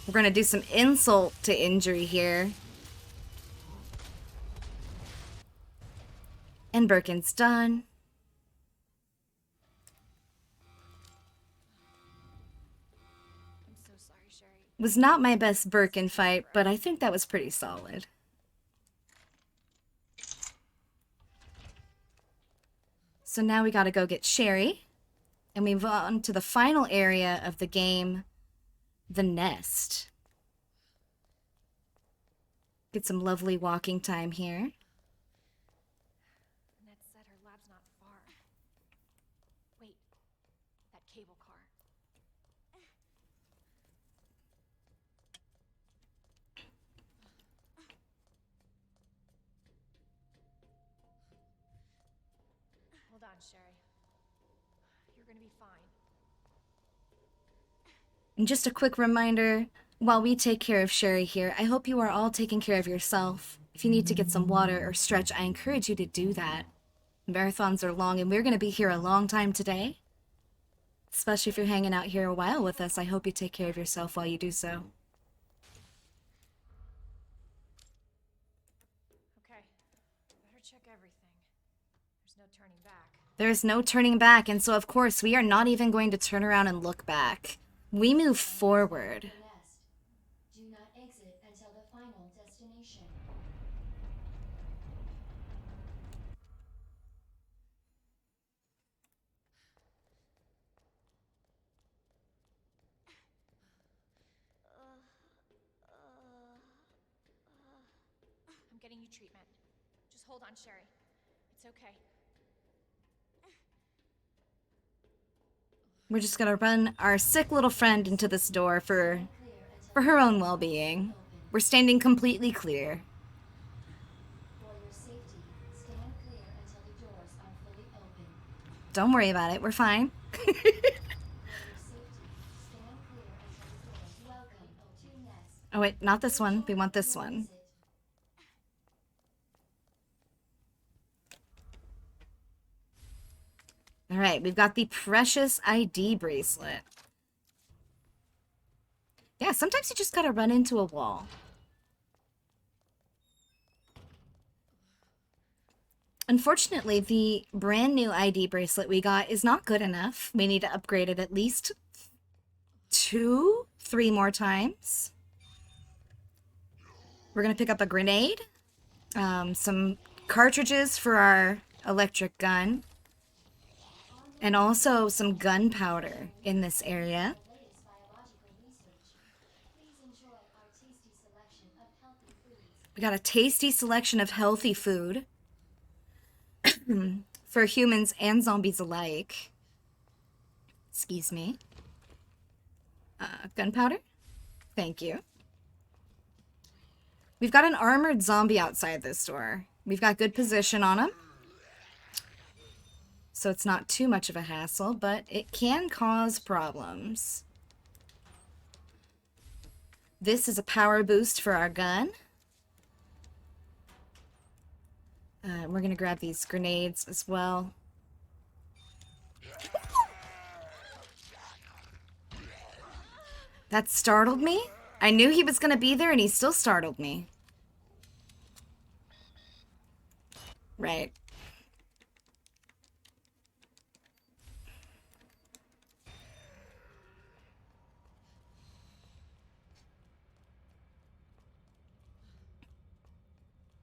We're going to do some insult to injury here. And Birkin's done. Was not my best Birkin fight, but I think that was pretty solid. So now we gotta go get Sherry. And we move on to the final area of the game, the nest. Get some lovely walking time here. Annette said her lab's not far. Wait, that cable car. Hold on, Sherry. You're gonna be fine. And just a quick reminder, while we take care of Sherry here, I hope you are all taking care of yourself. If you need to get some water or stretch, I encourage you to do that. Marathons are long, and we're going to be here a long time today. Especially if you're hanging out here a while with us, I hope you take care of yourself while you do so. Okay, better check everything. There's no turning back. There's no turning back, and so of course we are not even going to turn around and look back. We move forward. Nest. Do not exit until the final destination. I'm getting you treatment. Just hold on, Sherry. It's okay. We're just gonna run our sick little friend into this door for her own well-being. We're standing completely clear. For your safety, stand clear until the doors are fully open. Don't worry about it, we're fine. For your safety, stand clear until the doors. Welcome to Nest. Oh wait, not this one. We want this one. Exit. All right, we've got the precious ID bracelet. Yeah, sometimes you just gotta run into a wall. Unfortunately, the brand new ID bracelet we got is not good enough. We need to upgrade it at least 2, 3 more times. We're gonna pick up a grenade, some cartridges for our electric gun, and also some gunpowder in this area. Latest biological research. Please enjoy our tasty selection of healthy foods. We got a tasty selection of healthy food for humans and zombies alike. Excuse me. Gunpowder? Thank you. We've got an armored zombie outside this door. We've got good position on him, so it's not too much of a hassle, but it can cause problems. This is a power boost for our gun. We're gonna grab these grenades as well. That startled me. I knew he was gonna be there and he still startled me. Right.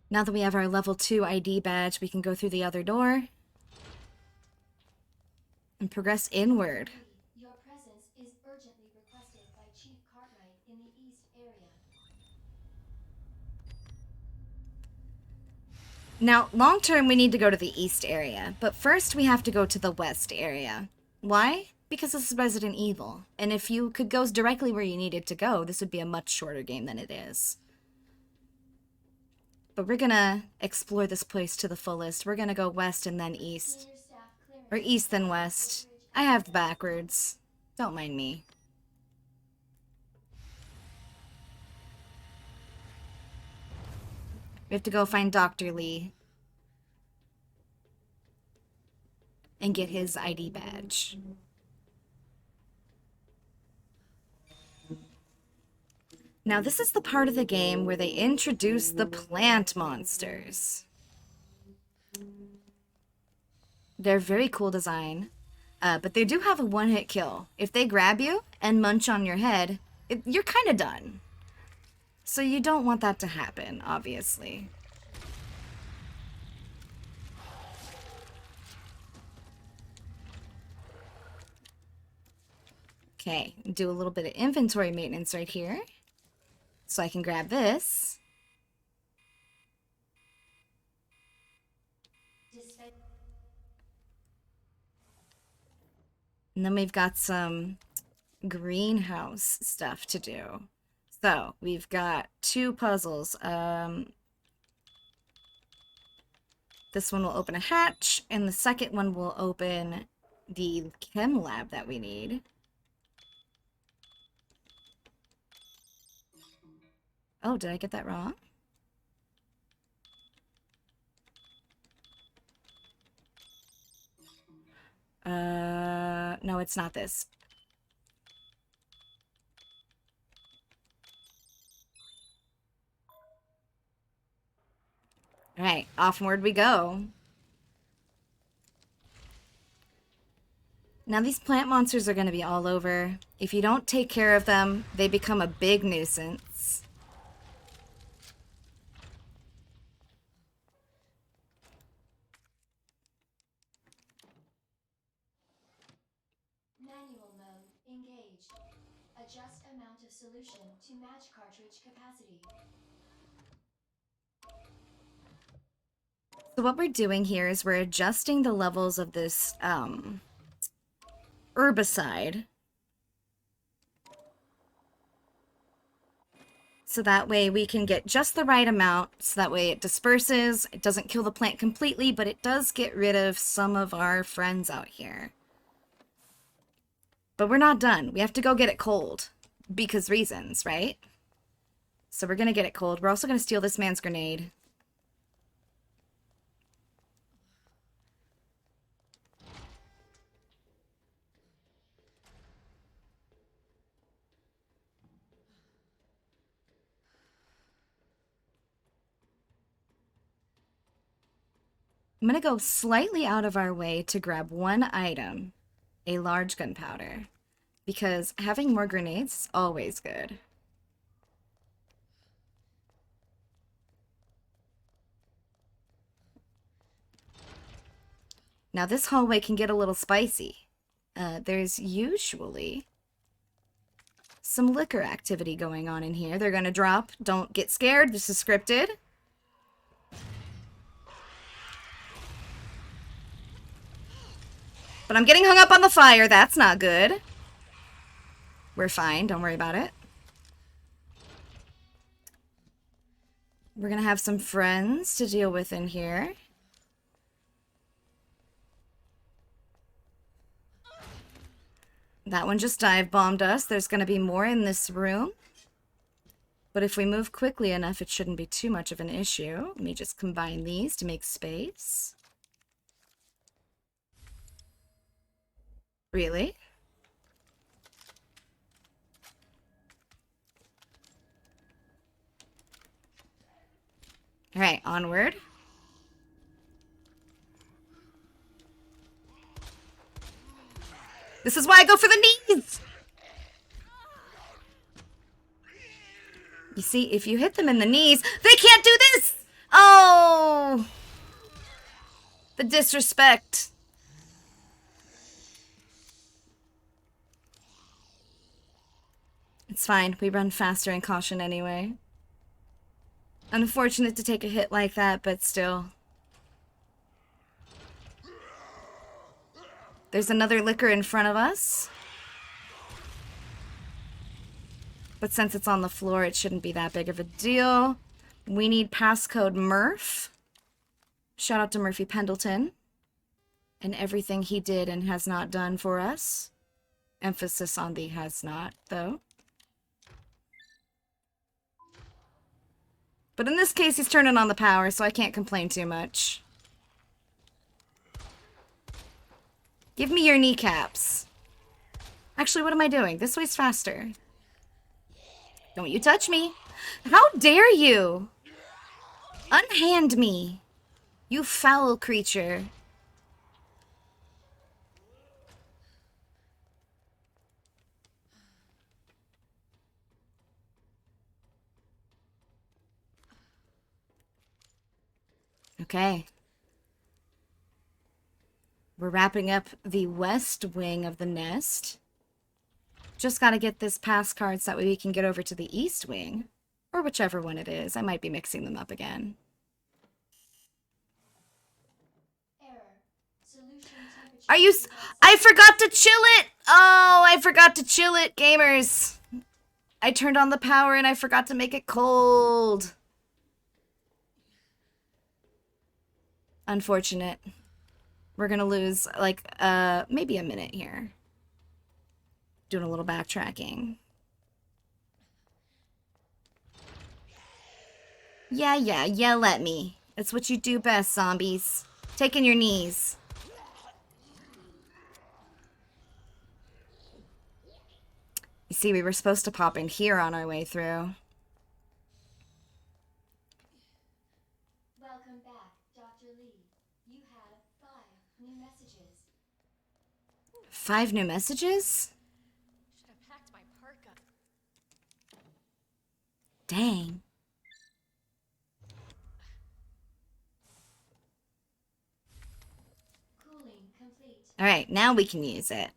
Now that we have our level 2 ID badge, we can go through the other door and progress inward. Your presence is urgently requested by Chief Cartwright in the East area. Now, long term, we need to go to the East area, but first we have to go to the West area. Why? Because this is Resident Evil, and if you could go directly where you needed to go, this would be a much shorter game than it is. But we're gonna explore this place to the fullest. We're gonna go west and then east. Senior staff clearance. Or east then west. I have the backwards. Don't mind me. We have to go find Dr. Lee. And get his ID badge. Now, this is the part of the game where they introduce the plant monsters. They're very cool design, but they do have a one-hit kill. If they grab you and munch on your head, you're kind of done. So you don't want that to happen, obviously. Okay, do a little bit of inventory maintenance right here. So I can grab this. And then we've got some greenhouse stuff to do. So we've got 2 puzzles. This one will open a hatch, and the second one will open the chem lab that we need. Oh, did I get that wrong? No, it's not this. All right, offward we go. Now these plant monsters are going to be all over. If you don't take care of them, they become a big nuisance. Manual mode engaged. Adjust amount of solution to match cartridge capacity. So what we're doing here is we're adjusting the levels of this herbicide. So that way we can get just the right amount, so that way it disperses, it doesn't kill the plant completely, but it does get rid of some of our friends out here. But we're not done. We have to go get it cold. Because reasons, right? So we're gonna get it cold. We're also gonna steal this man's grenade. I'm gonna go slightly out of our way to grab one item, a large gunpowder, because having more grenades is always good. Now this hallway can get a little spicy. There's usually some liquor activity going on in here. They're gonna drop. Don't get scared. This is scripted. But I'm getting hung up on the fire. That's not good. We're fine. Don't worry about it. We're gonna have some friends to deal with in here. That one just dive bombed us. There's gonna be more in this room. But if we move quickly enough, it shouldn't be too much of an issue. Let me just combine these to make space. Really? All right, onward. This is why I go for the knees! You see, if you hit them in the knees, they can't do this! Oh! The disrespect. It's fine. We run faster in caution anyway. Unfortunate to take a hit like that, but still. There's another liquor in front of us. But since it's on the floor, it shouldn't be that big of a deal. We need passcode Murph. Shout out to Murphy Pendleton. And everything he did and has not done for us. Emphasis on the has not, though. But in this case, he's turning on the power, so I can't complain too much. Give me your kneecaps. Actually, what am I doing? This way's faster. Don't you touch me. How dare you? Unhand me. You foul creature. Okay. We're wrapping up the west wing of the nest. Just gotta get this pass card so that way we can get over to the east wing. Or whichever one it is. I might be mixing them up again. Error. Solution temperature. Are you... I forgot to chill it! Oh, I forgot to chill it, gamers. I turned on the power and I forgot to make it cold. Unfortunate. We're gonna lose, like, maybe a minute here. Doing a little backtracking. Yeah, yell at me. It's what you do best, zombies. Taking your knees. You see, we were supposed to pop in here on our way through. Welcome back, Dr. Lee. You had 5 new messages. 5 new messages? Should have packed my parka. Dang. Cooling complete. Alright, now we can use it.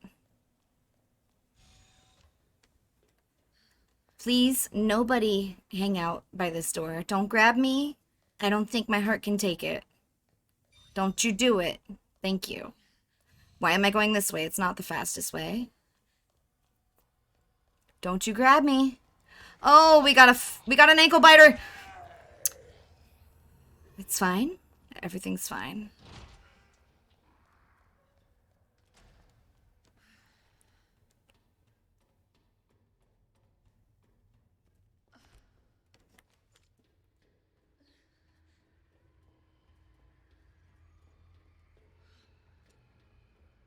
Please, nobody hang out by this door. Don't grab me. I don't think my heart can take it. Don't you do it. Thank you. Why am I going this way? It's not the fastest way. Don't you grab me. Oh, we got an ankle biter. It's fine. Everything's fine.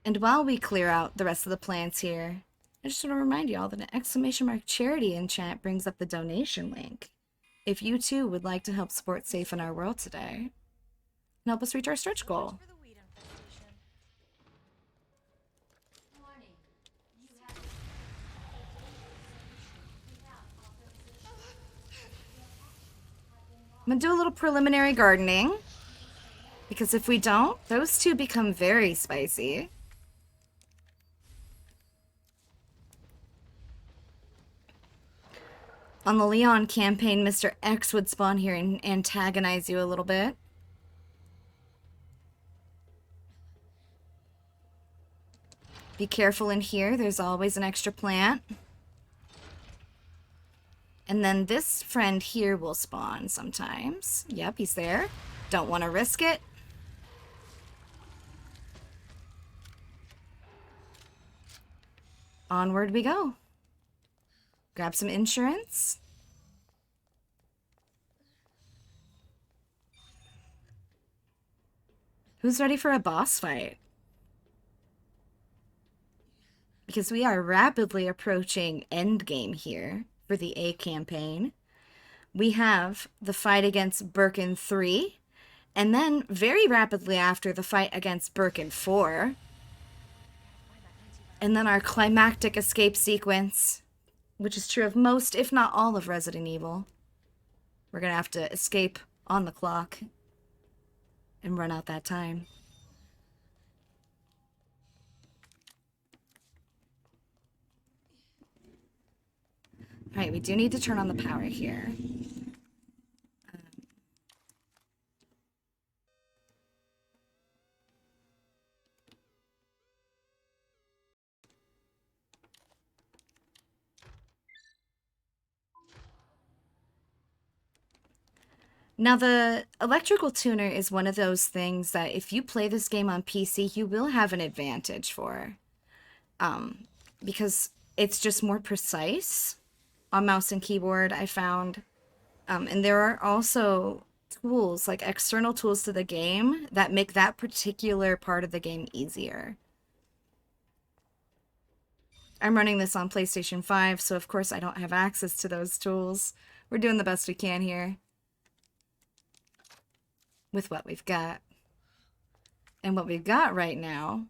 And while we clear out the rest of the plants here, I just want to remind you all that an ! charity in chat brings up the donation link. If you too would like to help support Safe in Our World today, and help us reach our stretch goal. For the weed infestation. Warning. You have without authorization. I'm going to do a little preliminary gardening, because if we don't, those two become very spicy. On the Leon campaign, Mr. X would spawn here and antagonize you a little bit. Be careful in here, there's always an extra plant. And then this friend here will spawn sometimes. Yep, he's there. Don't want to risk it. Onward we go. Grab some insurance. Who's ready for a boss fight? Because we are rapidly approaching endgame here for the A campaign. We have the fight against Birkin 3, and then very rapidly after the fight against Birkin 4. And then our climactic escape sequence, which is true of most, if not all, of Resident Evil. We're gonna have to escape on the clock and run out that time. Alright, we do need to turn on the power here. Now, the electrical tuner is one of those things that if you play this game on PC, you will have an advantage for. Because it's just more precise on mouse and keyboard, I found. And there are also tools, like external tools to the game, that make that particular part of the game easier. I'm running this on PlayStation 5, so of course I don't have access to those tools. We're doing the best we can here with what we've got. And what we've got right now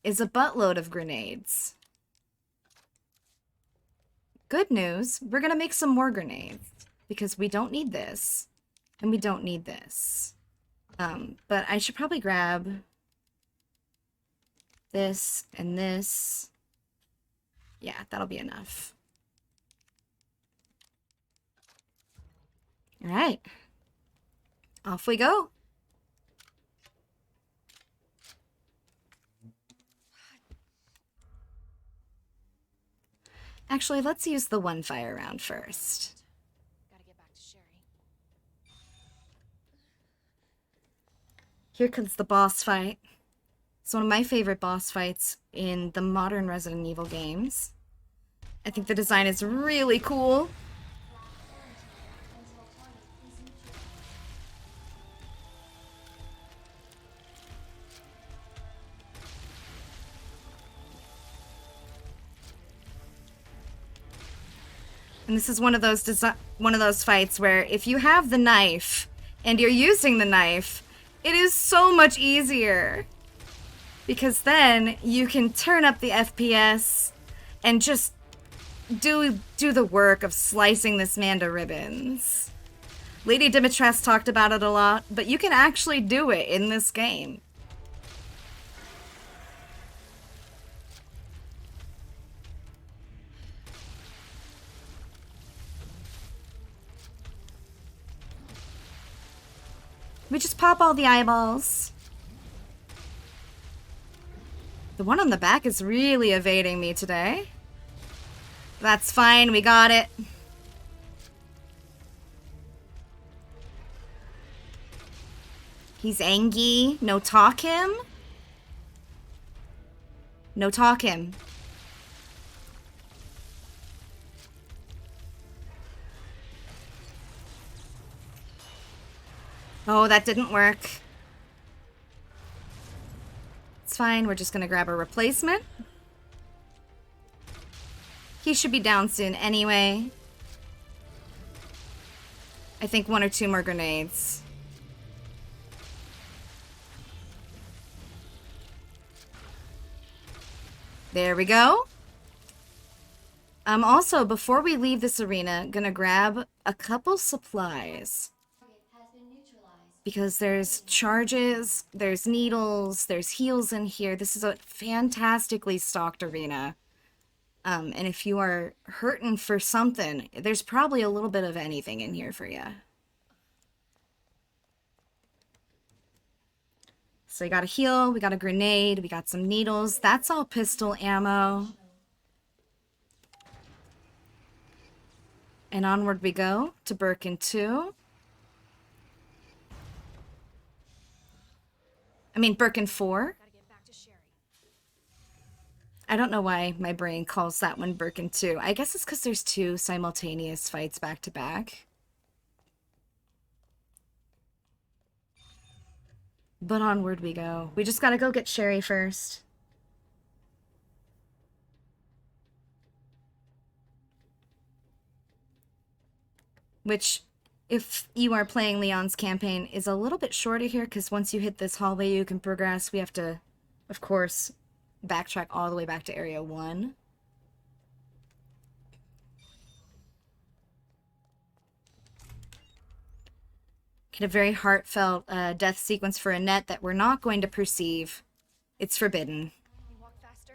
is a buttload of grenades. Good news, we're gonna make some more grenades because we don't need this. And we don't need this. But I should probably grab this and this. Yeah, that'll be enough. All right. Off we go. Actually, let's use the one fire round first. Gotta get back to Sherry. Here comes the boss fight. It's one of my favorite boss fights in the modern Resident Evil games. I think the design is really cool. And this is one of those fights where if you have the knife and you're using the knife, it is so much easier. Because then you can turn up the FPS and just do the work of slicing this man to ribbons. Lady Dimitrescu talked about it a lot, but you can actually do it in this game. We just pop all the eyeballs. The one on the back is really evading me today. That's fine, we got it. He's angry. No talk him. No talk him. Oh, that didn't work. It's fine, we're just gonna grab a replacement. He should be down soon anyway. I think 1 or 2 more grenades. There we go. I'm also, before we leave this arena, gonna grab a couple supplies. Because there's charges, there's needles, there's heals in here. This is a fantastically stocked arena. And if you are hurting for something, there's probably a little bit of anything in here for you. So we got a heal, we got a grenade, we got some needles. That's all pistol ammo. And onward we go to Birkin 2. I mean, Birkin 4. Gotta get back to Sherry. I don't know why my brain calls that one Birkin 2. I guess it's because there's 2 simultaneous fights back to back. But onward we go. We just gotta go get Sherry first. Which, if you are playing Leon's campaign, is a little bit shorter here, because once you hit this hallway, you can progress. We have to, of course, backtrack all the way back to Area 1. Get a very heartfelt death sequence for Annette that we're not going to perceive. It's forbidden. Can you walk faster?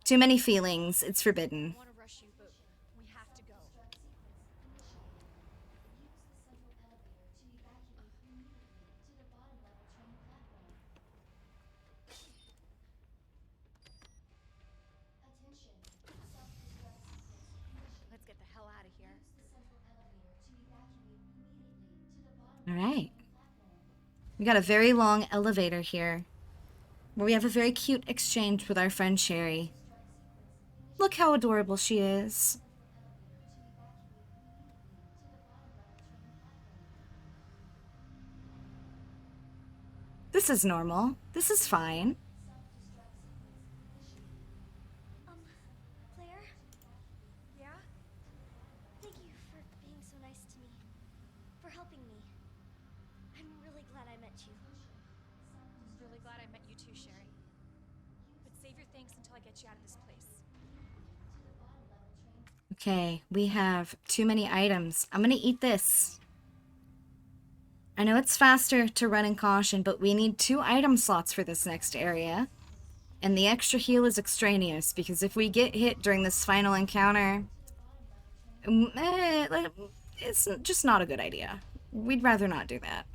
Too many feelings. It's forbidden. I want to rush you, but we have to go. Let's get the hell out of here. All right. We got a very long elevator here, where we have a very cute exchange with our friend Sherry. Look how adorable she is. This is normal. This is fine. Claire? Yeah? Thank you for being so nice to me. For helping me. I'm really glad I met you. I'm really glad I met you too, Sherry. But save your thanks until I get you out of this place. Okay, we have too many items. I'm gonna eat this. I know it's faster to run in caution, but we need 2 item slots for this next area. And the extra heal is extraneous, because if we get hit during this final encounter, it's just not a good idea. We'd rather not do that.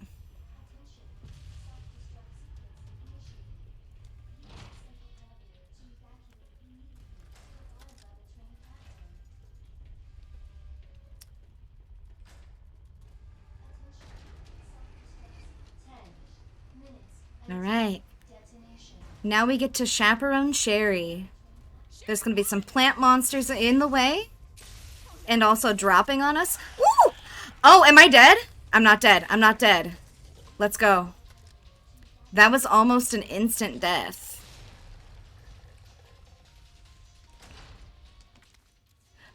Alright. Now we get to chaperone Sherry. There's gonna be some plant monsters in the way. And also dropping on us. Woo! Oh, am I dead? I'm not dead. I'm not dead. Let's go. That was almost an instant death.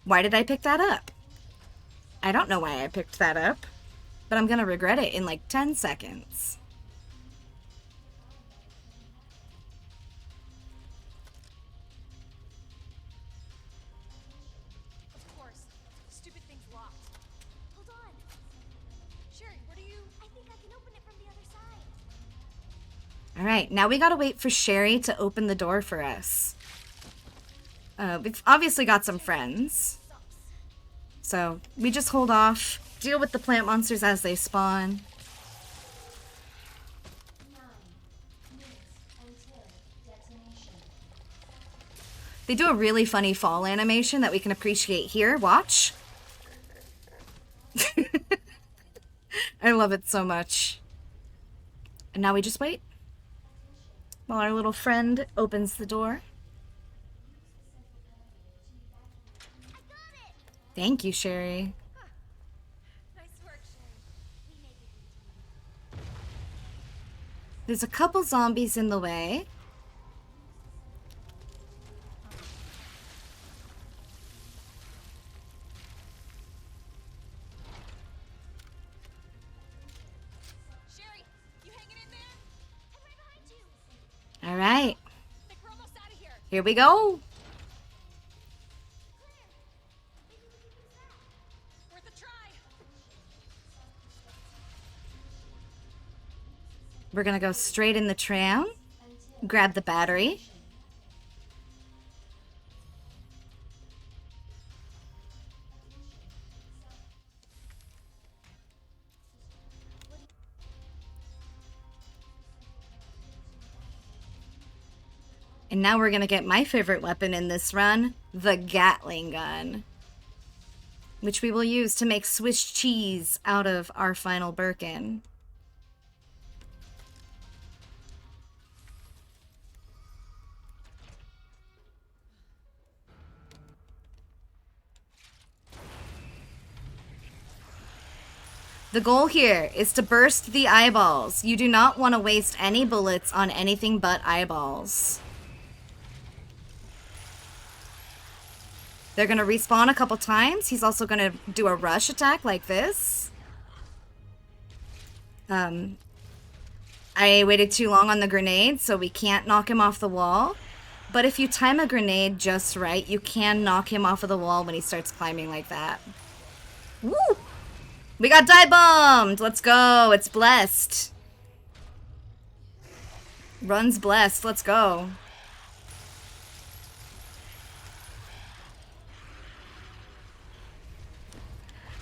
Why did I pick that up? I don't know why I picked that up, but I'm gonna regret it in like 10 seconds. Of course. Stupid thing's locked. Hold on. Sherry, where do you... I think I can open it from the other side. Alright, now we gotta wait for Sherry to open the door for us. We've obviously got some friends. So, we just hold off, deal with the plant monsters as they spawn. 9 minutes until detonation. They do a really funny fall animation that we can appreciate here. Watch. I love it so much. And now we just wait while our little friend opens the door. I got it. Thank you, Sherry. Nice work, Sherry. We make it. There's a couple zombies in the way. Sherry, you hanging in there? I'm right behind you. All right, I think we're almost out of here. here we go. Worth a try. We're gonna go straight in the tram, grab the battery. And now we're gonna get my favorite weapon in this run, the Gatling gun, which we will use to make Swiss cheese out of our final Birkin. The goal here is to burst the eyeballs. You do not want to waste any bullets on anything but eyeballs. They're going to respawn a couple times. He's also going to do a rush attack like this. I waited too long on the grenade, so we can't knock him off the wall. But if you time a grenade just right, you can knock him off of the wall when he starts climbing like that. Woo! We got dive bombed! Let's go! It's blessed. Run's blessed. Let's go.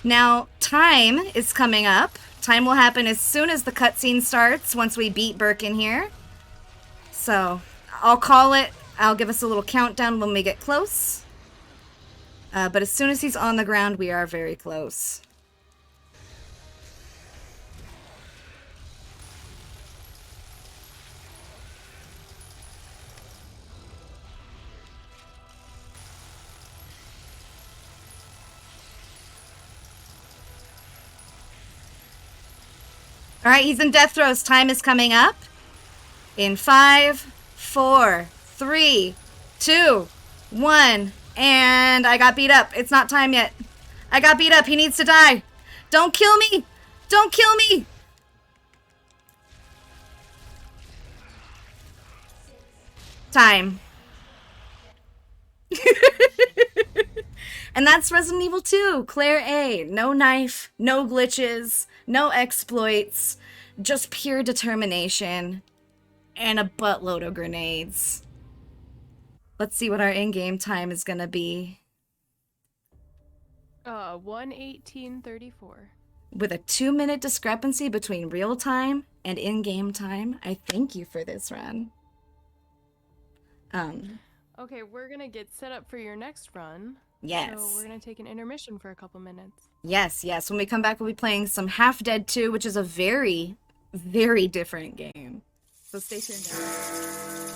Now, time is coming up. Time will happen as soon as the cutscene starts, once we beat Birkin here. So, I'll call it. I'll give us a little countdown when we get close. But as soon as he's on the ground, we are very close. All right, he's in death throes. Time is coming up. In 5, 4, 3, 2, 1. And I got beat up. It's not time yet. I got beat up. He needs to die. Don't kill me. Don't kill me. Time. And that's Resident Evil 2, Claire A. No knife, no glitches, no exploits, just pure determination and a buttload of grenades. Let's see what our in-game time is gonna be. 1:18:34. With a 2-minute discrepancy between real time and in-game time, I thank you for this run. Okay, we're gonna get set up for your next run. Yes. So we're gonna take an intermission for a couple minutes. Yes, yes. When we come back, we'll be playing some Half-Dead 2, which is a very, very different game. So stay tuned.